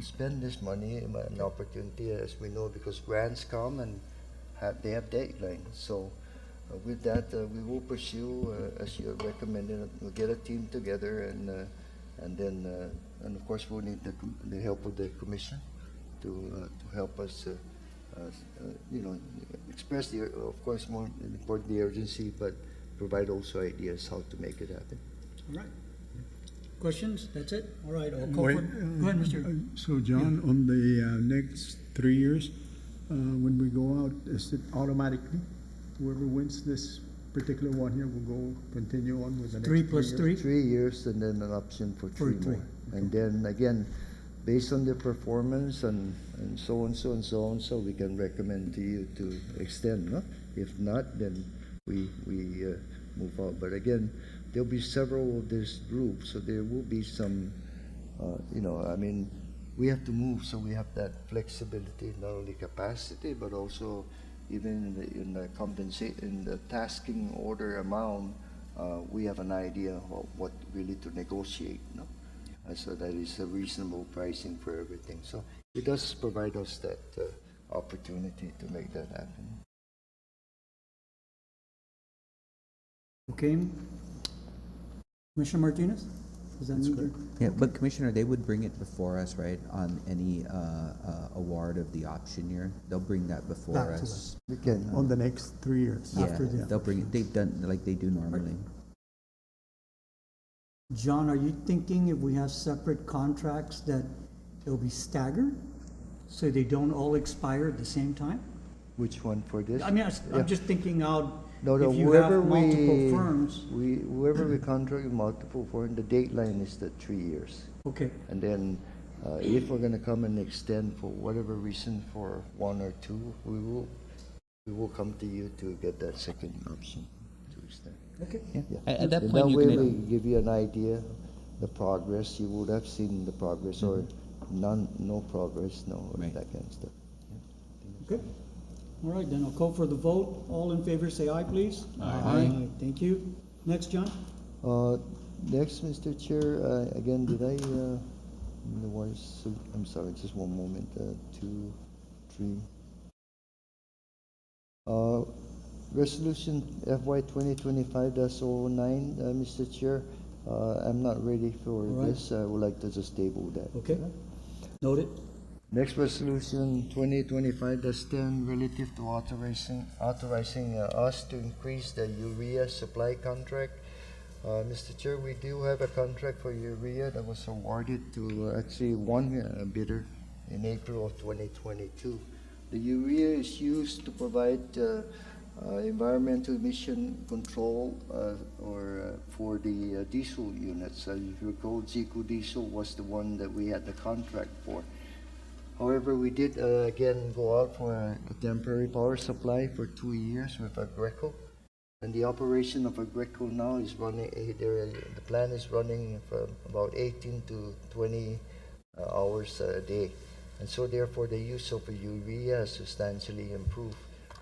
spend this money, an opportunity, as we know, because grants come and they have deadlines. So with that, we will pursue, as you recommended, we'll get a team together And then, and of course, we'll need the help of the commission to help us, you know, express the, of course, more important the urgency, but provide also ideas how to make it happen. All right. Questions? That's it? All right, I'll call Wait, for, go ahead, Mr. So John, on the next 3 years, when we go out, is it automatically, whoever wins this particular one here will go continue on with the next 3 3 plus years? 3? 3 years and then an option for For three three. more. And then again, based on their performance and so and so and so on, so we can recommend to you to extend, no? If not, then we move out. But again, there'll be several of this group, so there will be some, you know, I mean, we have to move, so we have that flexibility, not only capacity, but also even in the tasking order amount, we have an idea of what really to negotiate, no? So that is a reasonable pricing for everything. So it does provide us that opportunity to make that happen. Okay. Commissioner Martinez? Is that good? Yeah, but Commissioner, they would bring it before us, right, on any award of the option year? They'll bring that before Back to us. We can. On the next 3 years? Yeah, after the- they'll bring it, they've done like they do normally. John, are you thinking if we have separate contracts that they'll be staggered? So they don't all expire at the same time? Which one for this? I mean, Yeah. I'm just thinking out, No, if you have multiple firms. whoever we contract with multiple firms, the dateline is the 3 years. Okay, And then, if we're gonna come and extend for whatever reason for one or two, we will come to you to get that second option to extend. okay. Yeah. Yeah. At that And point, you way can. we give you an idea, the progress, you would have seen the progress or no progress, no, Right. that kind of stuff. Okay. All right, then I'll call for the vote. All in favor, say aye, please. Aye. Thank you. Next, John? Next, Mr. Chair, again, did I, I'm sorry, just one moment, 2, 3. Resolution FY 2025-09, Mr. Chair, I'm not ready for right. this. I would like to just table that. Okay. Noted. Next resolution, 2025-10, relative to authorizing us to increase the urea supply contract. Mr. Chair, we do have a contract for urea that was awarded to actually one bidder in April of 2022. The urea is used to provide environmental emission control for the diesel units. If you recall, Zico Diesel was the one that we had the contract for. However, we did again go out for a temporary power supply for 2 years with Agreco. And the operation of Agreco now is running, the plan is running for about 18 to 20 hours a day. And so therefore the use of urea has substantially improved.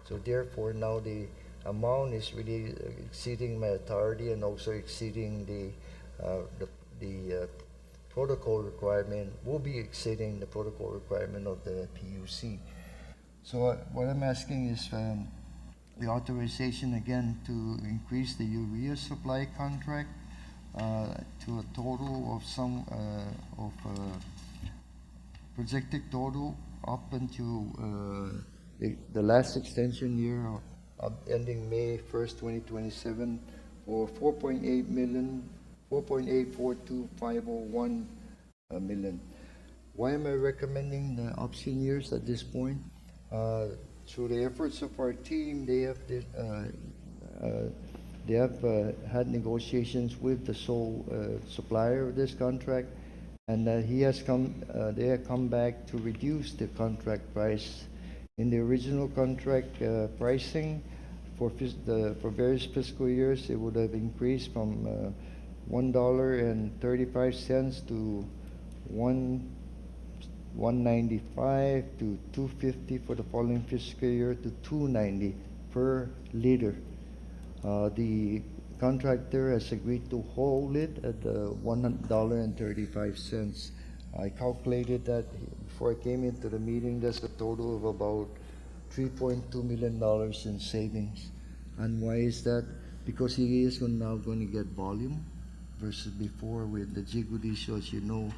So therefore now the amount is really exceeding my authority and also exceeding the protocol requirement, will be exceeding the protocol requirement of the PUC. So what I'm asking is the authorization again to increase the urea supply contract to a total of projected total up until the last extension year ending May 1st, 2027 for 4.842501 million. Why am I recommending the option years at this point? Through the efforts of our team, they have had negotiations with the sole supplier of this contract, and they have come back to reduce the contract price. In the original contract pricing for various fiscal years, it would have increased from $1.35 to $1.95 to $2.50 for the following fiscal year to $2.90 per liter. The contractor has agreed to hold it at $1.35. I calculated that before I came into the meeting. That's a total of about $3.2 million in savings. And why is that? Because he is now going to get volume. versus before with the Jigu diesel, as you know,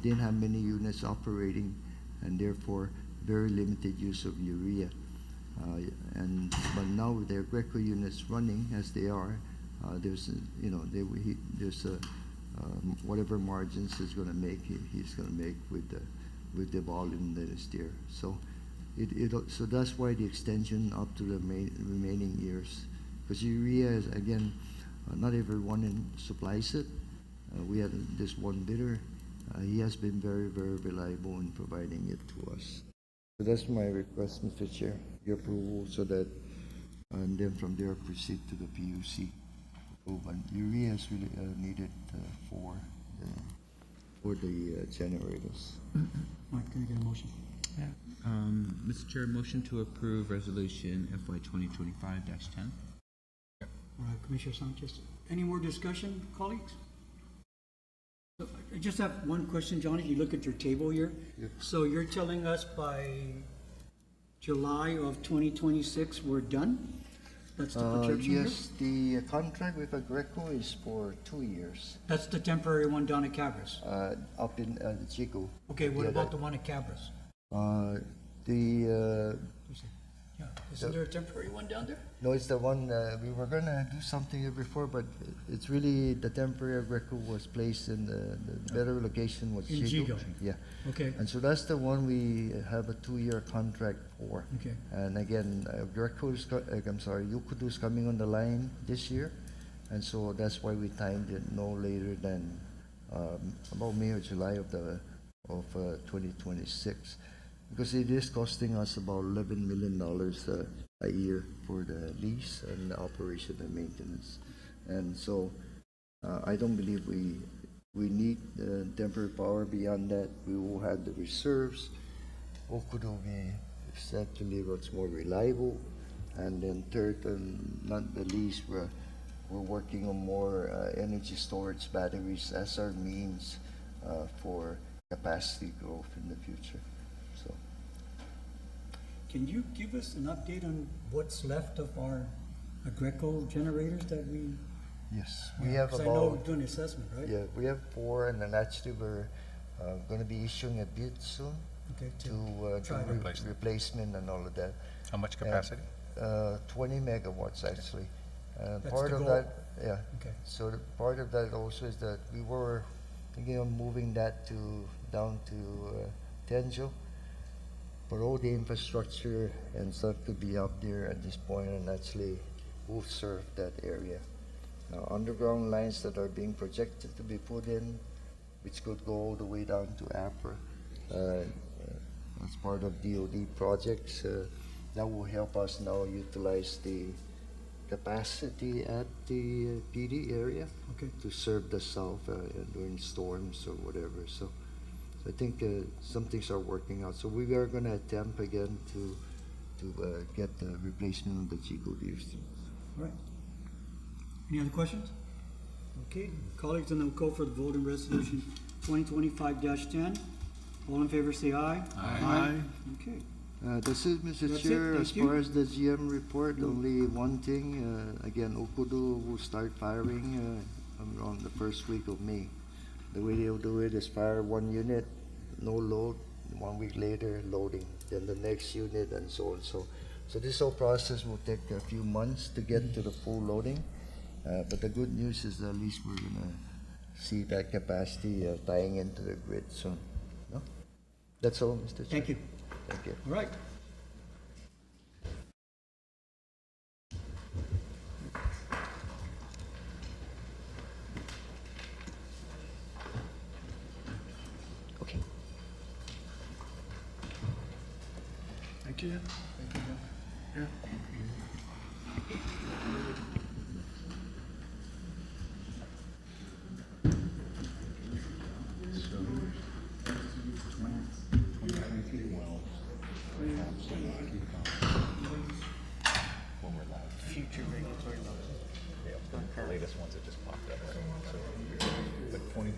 didn't have many units operating, and therefore very limited use of urea. But now with their Greco units running as they are, there's whatever margins he's going to make, he's going to make with the volume that is there. So so that's why the extension up to the remaining years, because urea is again not everyone supplies it. We had this one bidder. He has been very, very reliable in providing it to us. So that's my request, Mr. Chair, your approval, so that, and then from there proceed to the PUC. But urea is really needed for the generators. Mike, can I get a motion? Mr. Chair, motion to approve resolution FY 2025-10. All right, Commissioner Sanchez. Any more discussion, colleagues? So, I just have one question, Johnny. You look at your table here. Yep. So you're telling us by July of 2026 we're done? That's the projection here? Yes, the contract with Agreco is for 2 years, That's the temporary one down at Cabras. up in the Chico. Okay, what Yeah, about the one at Cabras? Yeah, isn't there a temporary one down there? No, it's the one, we were gonna do something here before, but it's really, the temporary Agreco was placed in the better location was In Chico. Chico. Yeah, Okay, and so that's the one we have a 2-year contract for. okay. And again, Yukudu is coming on the line this year, and so that's why we timed it no later than about May or July of 2026, because it is costing us about $11 million a year for the lease and the operation and maintenance, and so I don't believe we need temporary power. Beyond that, we will have the reserves. Okudu will be certainly what's more reliable. And then third, and not the least, we're working on more energy storage batteries as our means for capacity growth in the future. So, Can you give us an update on what's left of our Agreco generators that we? yes, we have 'Cause I know we're about, doing assessment, right? yeah, we have 4, and then actually we're going to be issuing a bid soon Okay, to try do to- Replacement. replacement and all of that. How much capacity? 20 megawatts actually. That's Part the of goal. that, yeah. Okay. So the part of that also is that we were thinking of moving that down to Tenjo, but all the infrastructure and stuff could be up there at this point, and actually will serve that area. Underground lines that are being projected to be put in, which could go all the way down to APRA, as part of DoD projects. That will help us now utilize the capacity at the PD area Okay. to serve the south during storms or whatever. So I think some things are working out. So we are going to attempt again to get the replacement of the Chico deers. All right. Any other questions? Okay, colleagues, and then we'll call for the vote on resolution 2025-10. All in favor, say aye. Aye. Okay. That's it, Mr. That's it, Chair. thank As you. far as the GM report, only one thing. Again, Okudu will start firing around the first week of May. The way they'll do it is fire one unit, no load. 1 week later, loading. Then the next unit, and so on. So this whole process will take a few months to get to the full loading. But the good news is that at least we're gonna see that capacity tying into the grid soon. No? That's all, Mr. Chair. Thank you. Thank you. All right. Okay. Thank you. Yeah. Future regulatory laws. The latest ones that just popped up. So, but 23.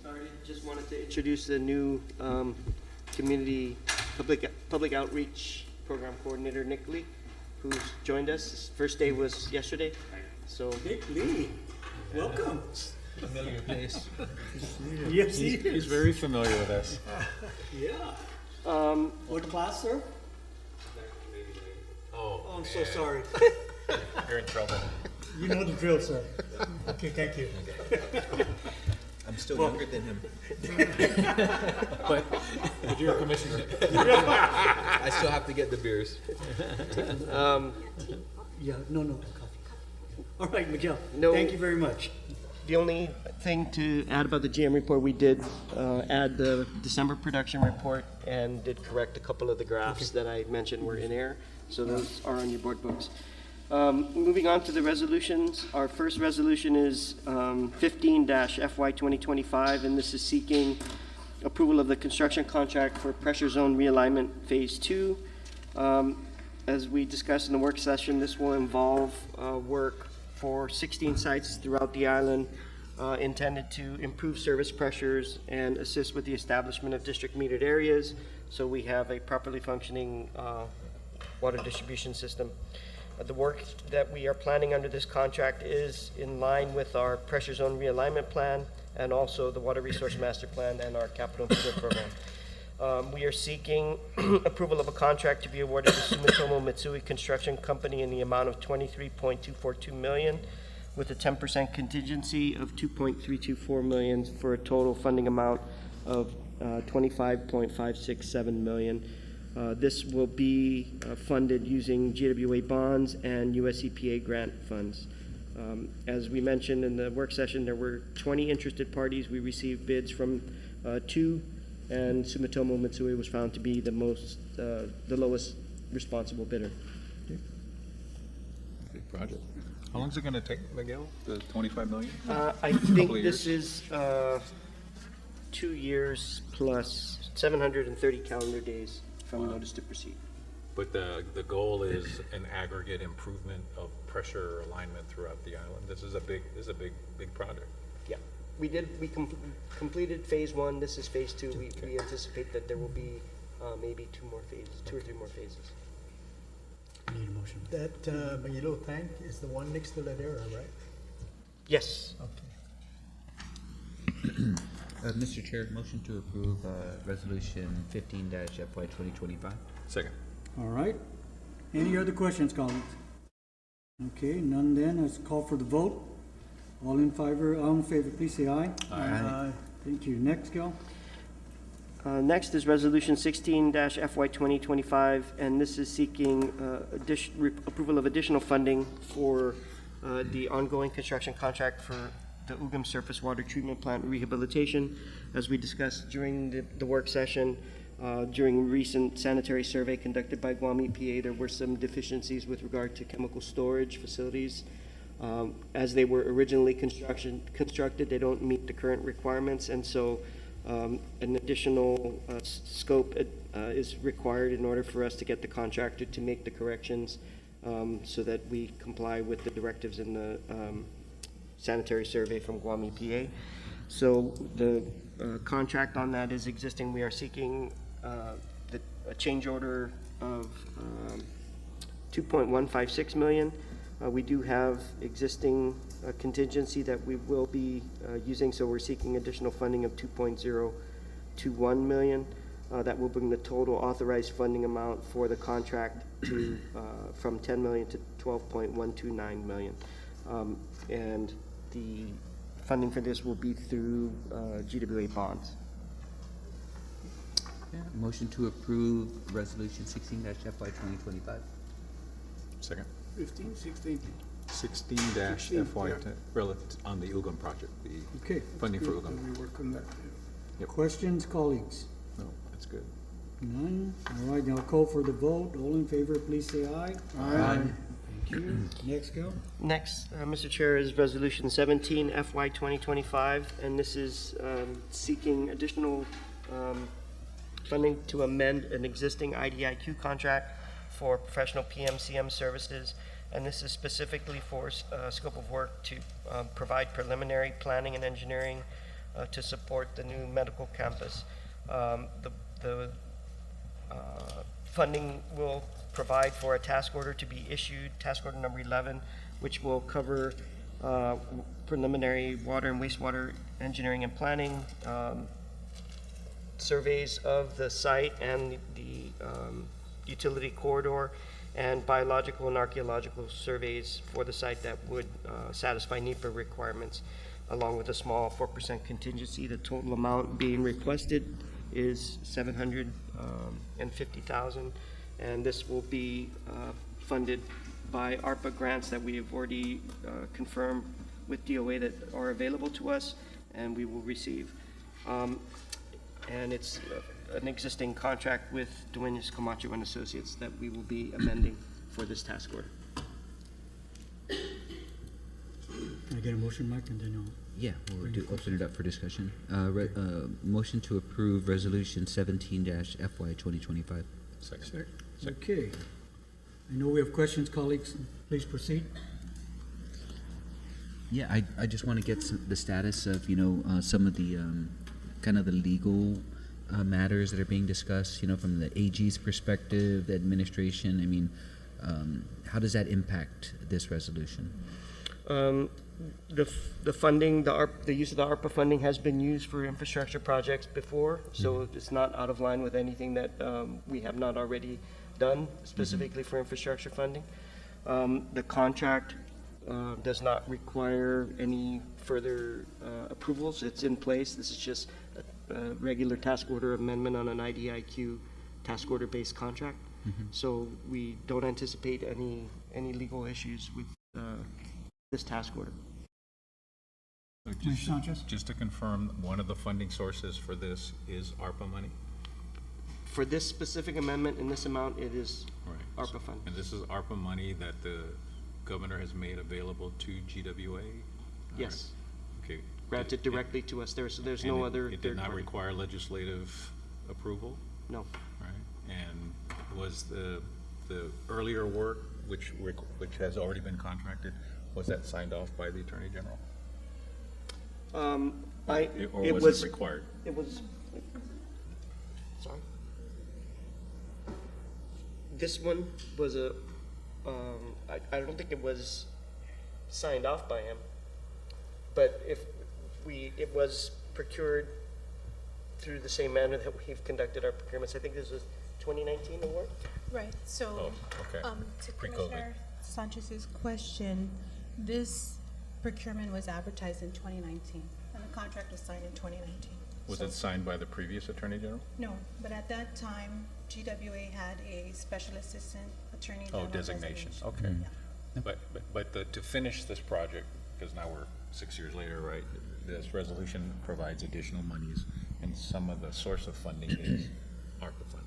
started, just wanted to introduce the new community public outreach program coordinator, Nick Lee, who's joined us. His first day was yesterday, so. Nick Lee, welcome. Familiar face. Yes, he is. He's very familiar with us. Yeah. What class, sir? Oh, I'm so sorry. You're in trouble. You know the drill, sir. Okay, thank you. I'm still younger than him. But with your permission, I still have to get the beers. Yeah, no coffee. All right, Miguel, No. thank you very much. The only thing to add about the GM report, we did add the December production report and did correct a couple of the graphs that I mentioned were in error. So those are on your board books. Moving on to the resolutions, our first resolution is 15-FY 2025, and this is seeking approval of the construction contract for pressure zone realignment phase 2. As we discussed in the work session, this will involve work for 16 sites throughout the island, intended to improve service pressures and assist with the establishment of district metered areas, so we have a properly functioning water distribution system. The work that we are planning under this contract is in line with our pressure zone realignment plan and also the water resource master plan and our capital improvement program. We are seeking approval of a contract to be awarded to Sumitomo Mitsui Construction Company in the amount of $23.242 million with a 10% contingency of $2.324 million for a total funding amount of $25.567 million. This will be funded using GWA bonds and US EPA grant funds. As we mentioned in the work session, there were 20 interested parties. We received bids from 2, and Sumitomo Mitsui was found to be the lowest responsible bidder. big project. How long is it gonna take, Miguel? The 25 million? I think this is 2 years plus 730 calendar days from notice to proceed. But the goal is an aggregate improvement of pressure alignment throughout the island. This is a big project. Yeah, we completed phase 1. This is phase 2. We anticipate that there will be maybe 2 or 3 more phases. Need a motion. That yellow tank is the one next to Ladera, right? Yes. Okay. Mr. Chair, motion to approve resolution 15-FY 2025. Second. All right. Any other questions, colleagues? Okay, none then. Let's call for the vote. All in favor, please say aye. Aye. Thank you. Next, Gal. Next is Resolution 16-FY 2025, and this is seeking approval of additional funding for the ongoing construction contract for the Ugam Surface Water Treatment Plant rehabilitation. As we discussed during the work session, during recent sanitary survey conducted by Guam EPA, there were some deficiencies with regard to chemical storage facilities. As they were originally constructed, they don't meet the current requirements, and so an additional scope is required in order for us to get the contractor to make the corrections so that we comply with the directives in the sanitary survey from Guam EPA. So the contract on that is existing. We are seeking a change order of $2.156 million. We do have existing contingency that we will be using, so we're seeking additional funding of $2.021 million. That will bring the total authorized funding amount for the contract to from $10 million to $12.129 million. And the funding for this will be through GWA bonds. Motion to approve resolution 16-FY 2025. Second. 15, 16. 16-FY relative on the Ugam project, the Okay. funding for Good that Ugam. we work on that. Yep. Questions, colleagues? No, that's good. None? All right, now I'll call for the vote. All in favor, please say aye. Aye. Thank you. Next, Gal. Next, Mr. Chair, is Resolution 17-FY 2025, and this is seeking additional funding to amend an existing IDIQ contract for professional PMCM services, and this is specifically for scope of work to provide preliminary planning and engineering to support the new medical campus. The funding will provide for a task order to be issued, task order number 11, which will cover preliminary water and wastewater engineering and planning, surveys of the site and the utility corridor, and biological and archaeological surveys for the site that would satisfy NEPA requirements, along with a small 4% contingency. The total amount being requested is $750,000, and this will be funded by ARPA grants that we have already confirmed with DOA that are available to us, and we will receive. And it's an existing contract with Duenas Camacho and Associates that we will be amending for this task order. Can I get a motion, Mike, and then I'll... Yeah, we'll open it up for discussion. Motion to approve Resolution 17-FY 2025. Second. Okay. I know we have questions, colleagues. Please proceed. Yeah, I just want to get the status of, some of the kind of the legal matters that are being discussed, from the AG's perspective, the administration. I mean, how does that impact this resolution? The funding, the use of the ARPA funding has been used for infrastructure projects before, so it's not out of line with anything that we have not already done specifically for infrastructure funding. The contract does not require any further approvals. It's in place. This is just a regular task order amendment on an IDIQ task order based contract. So we don't anticipate any legal issues with this task order. So just to confirm, one of the funding sources for this is ARPA money? For this specific amendment in this amount, it is Right. ARPA funds. And this is ARPA money that the governor has made available to GWA? Yes, Okay. granted directly to us. There's And no other It did third not party. require legislative approval, No. right? And was the earlier work, which has already been contracted, was that signed off by the Attorney General? Or Or was it required? It was, sorry? This one was I don't think it was signed off by him, but it was procured through the same manner that we've conducted our procurements. I think this was 2019 award? Right, so, Oh, okay. to Pre-COVID. Commissioner Sanchez's question, this procurement was advertised in 2019, and the contract was signed in 2019. Was So- it signed by the previous Attorney General? No, but at that time, GWA had a special assistant attorney Oh, general designation, designation. okay. Yeah. But to finish this project, because now we're 6 years later, right? This resolution provides additional monies, and some of the source of funding is ARPA funds.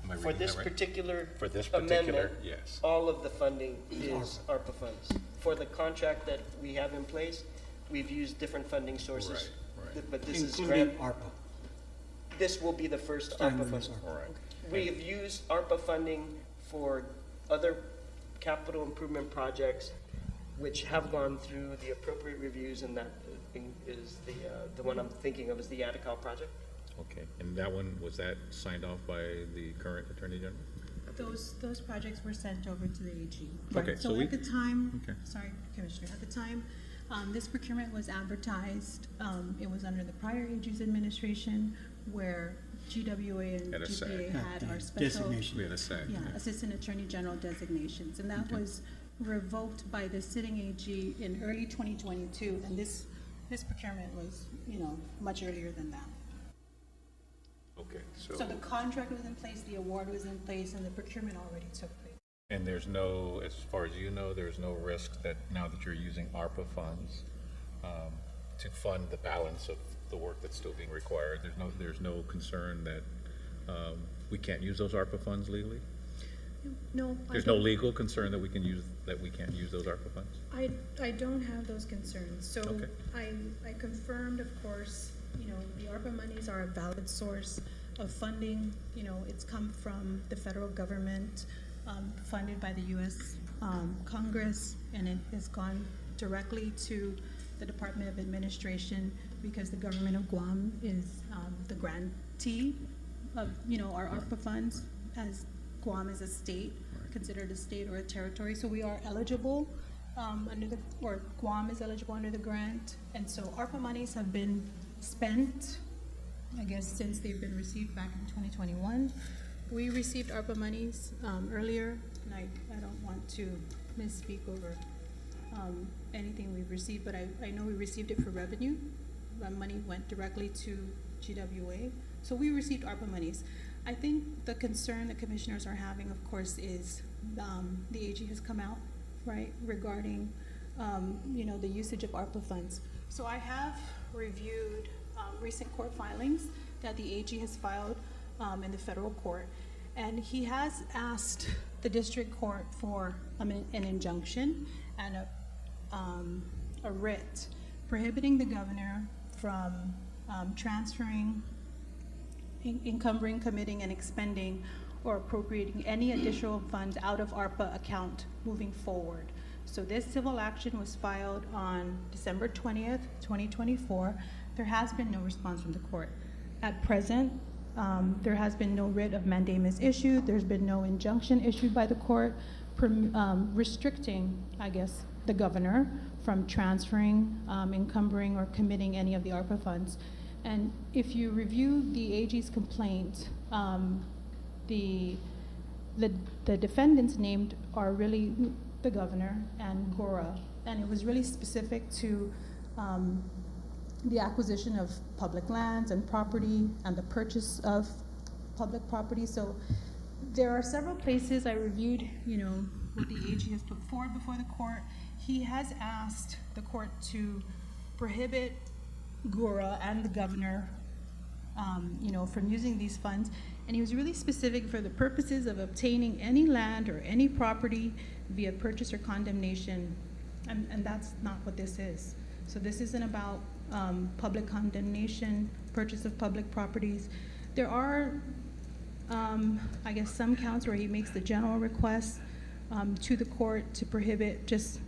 Am I For reading this that right? particular For this particular, amendment, yes. all of the funding is ARPA funds. For the contract that we have in place, we've used different funding sources. Right. But this is Including ARPA. This will be the first Standard ARPA is fund. ARPA. All right. We have used ARPA funding for other capital improvement projects which have gone through the appropriate reviews, and that is the one I'm thinking of is the Atacal project. Okay, and that one, was that signed off by the current Attorney General? Those projects were sent over to the AG. Okay, so So we- at the time, Okay. sorry, Commissioner, at the time, this procurement was advertised, it was under the prior AG's administration, where GWA and Had a say. GPA had Yeah, our special, designation. We had a say. yeah, Assistant Attorney General designations, and that was revoked by the sitting AG in early 2022, and this procurement was, much earlier than that. Okay, So the contract was in place, the award was in place, and the procurement already took place. and there's no, as far as you know, there's no risk that now that you're using ARPA funds to fund the balance of the work that's still being required, there's no concern that we can't use those ARPA funds legally? No. There's no legal concern that we can't use those ARPA funds? I don't have those concerns. So Okay. I confirmed, of course, the ARPA monies are a valid source of funding. It's come from the federal government, funded by the U.S. Congress, and it has gone directly to the Department of Administration, because the government of Guam is the grantee of, our ARPA funds, as Guam is a state, considered a state or a territory. So we are eligible or Guam is eligible under the grant. And so ARPA monies have been spent, I guess, since they've been received back in 2021. We received ARPA monies earlier, and I don't want to misspeak over anything we've received, but I know we received it for revenue. The money went directly to GWA. So we received ARPA monies. I think the concern the commissioners are having, of course, is the AG has come out, right, regarding, the usage of ARPA funds. So I have reviewed recent court filings that the AG has filed in the federal court, and he has asked the district court for an injunction and a writ prohibiting the governor from transferring, encumbering, committing, and expending or appropriating any additional funds out of ARPA account moving forward. So this civil action was filed on December 20th, 2024. There has been no response from the court. At present, there has been no writ of mandamus issued. There's been no injunction issued by the court restricting, I guess, the governor from transferring, encumbering, or committing any of the ARPA funds. And if you review the AG's complaint, the defendants named are really the governor and GORA, and it was really specific to the acquisition of public lands and property and the purchase of public property. So there are several places I reviewed, what the AG has put forward before the court. He has asked the court to prohibit GORA and the governor, from using these funds. And he was really specific for the purposes of obtaining any land or any property via purchase or condemnation. And that's not what this is. So this isn't about public condemnation, purchase of public properties. There are, I guess, some counts where he makes the general request to the court to prohibit just,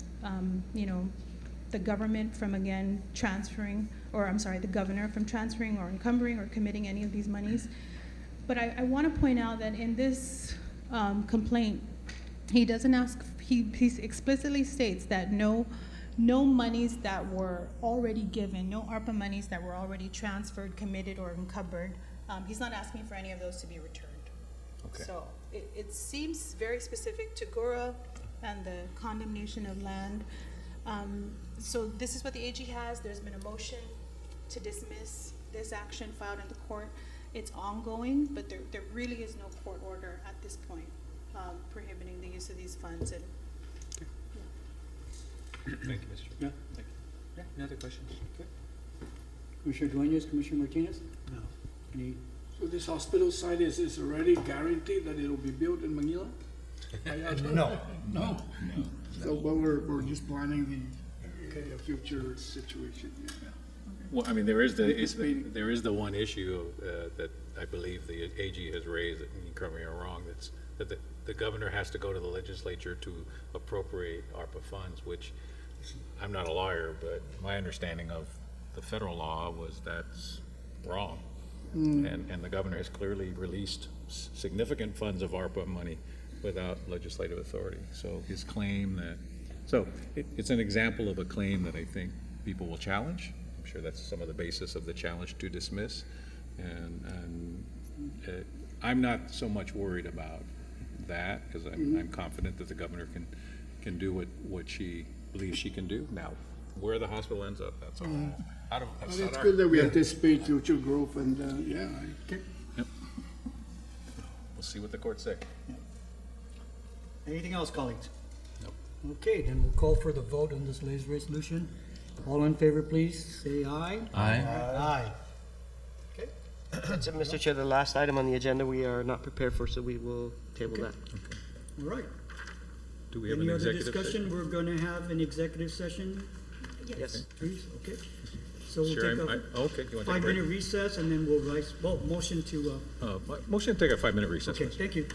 the government from, again, transferring, or I'm sorry, the governor from transferring or encumbering or committing any of these monies. But I want to point out that in this complaint, he doesn't ask, he explicitly states that no monies that were already given, no ARPA monies that were already transferred, committed, or encumbered, he's not asking for any of those to be returned. Okay. So it seems very specific to GORA and the condemnation of land. So this is what the AG has. There's been a motion to dismiss this action filed in the court. It's ongoing, but there really is no court order at this point prohibiting the use of these funds. And Thank you, Mr. Yeah. Thank you. Yeah, any other questions? Okay. Commissioner Dueñas, Commissioner Martinez? No. Any? So this hospital site is already guaranteed that it'll be built in Manila? No. No? So, but we're just planning the future situation, yeah. Well, I mean, there is Anticipating. there is the one issue that I believe the AG has raised, and you correct me if I'm wrong, that the governor has to go to the legislature to appropriate ARPA funds, which I'm not a lawyer, but my understanding of the federal law was that's wrong. And the governor has clearly released significant funds of ARPA money without legislative authority. So his claim it's an example of a claim that I think people will challenge. I'm sure that's some of the basis of the challenge to dismiss. And I'm not so much worried about that, because I'm confident that the governor can do what she believes she can do. Now, where the hospital ends up, that's all. That's not It's our- good that we anticipate future growth and, yeah. Yep. We'll see what the courts say. Anything else, colleagues? Nope. Okay, then we'll call for the vote on this latest resolution. All in favor, please, say aye. Aye. Aye. Okay. That's it, Mr. Chair. The last item on the agenda we are not prepared for, so we will table that. All right. Do we have Any an other executive discussion? session? We're gonna have an executive session, Yes. please, okay? So we'll Sure, take okay, you a want to take a 5-minute break? recess and then we'll motion to, Motion to take a 5-minute recess. okay, please. thank you.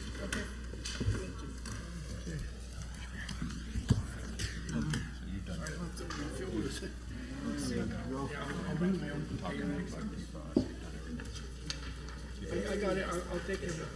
I'll bring my own container. I got it, I'll take care of it.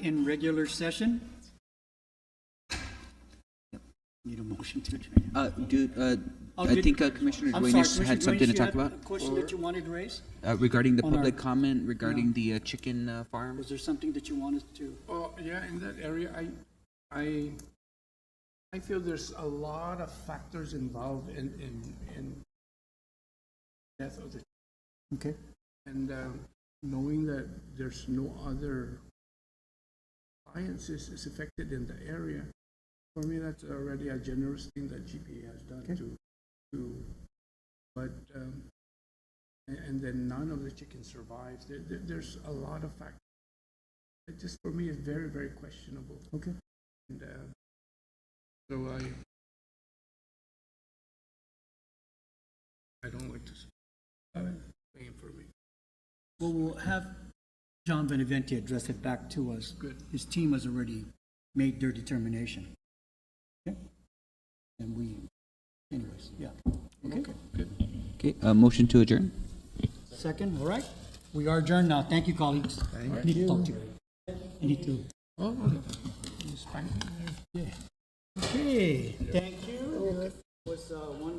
in regular session. Need a motion to adjourn. I did- think Commissioner I'm Duenas sorry, had Commissioner something to Duenas, talk you had about a question that you wanted to raise? regarding the On our- public comment regarding the chicken farm. Was there something that you wanted to? Oh, yeah, in that area, I feel there's a lot of factors involved in death of the, Okay. and knowing that there's no other appliances is affected in the area, for me, that's already a generous thing that GPA has done but, and then none of the chickens survives. There's a lot of factors. It just, for me, is very, very questionable. Okay. And so I don't like to paying for me. Well, we'll have John Benavente address it back to us. Good. His team has already made their determination. Okay? And we, anyways, yeah. Okay. Okay, motion to adjourn. Second, all right? We are adjourned now. Thank you, colleagues. I need to talk to you. I need to. Oh, you spanked me there. Okay, thank you. Was one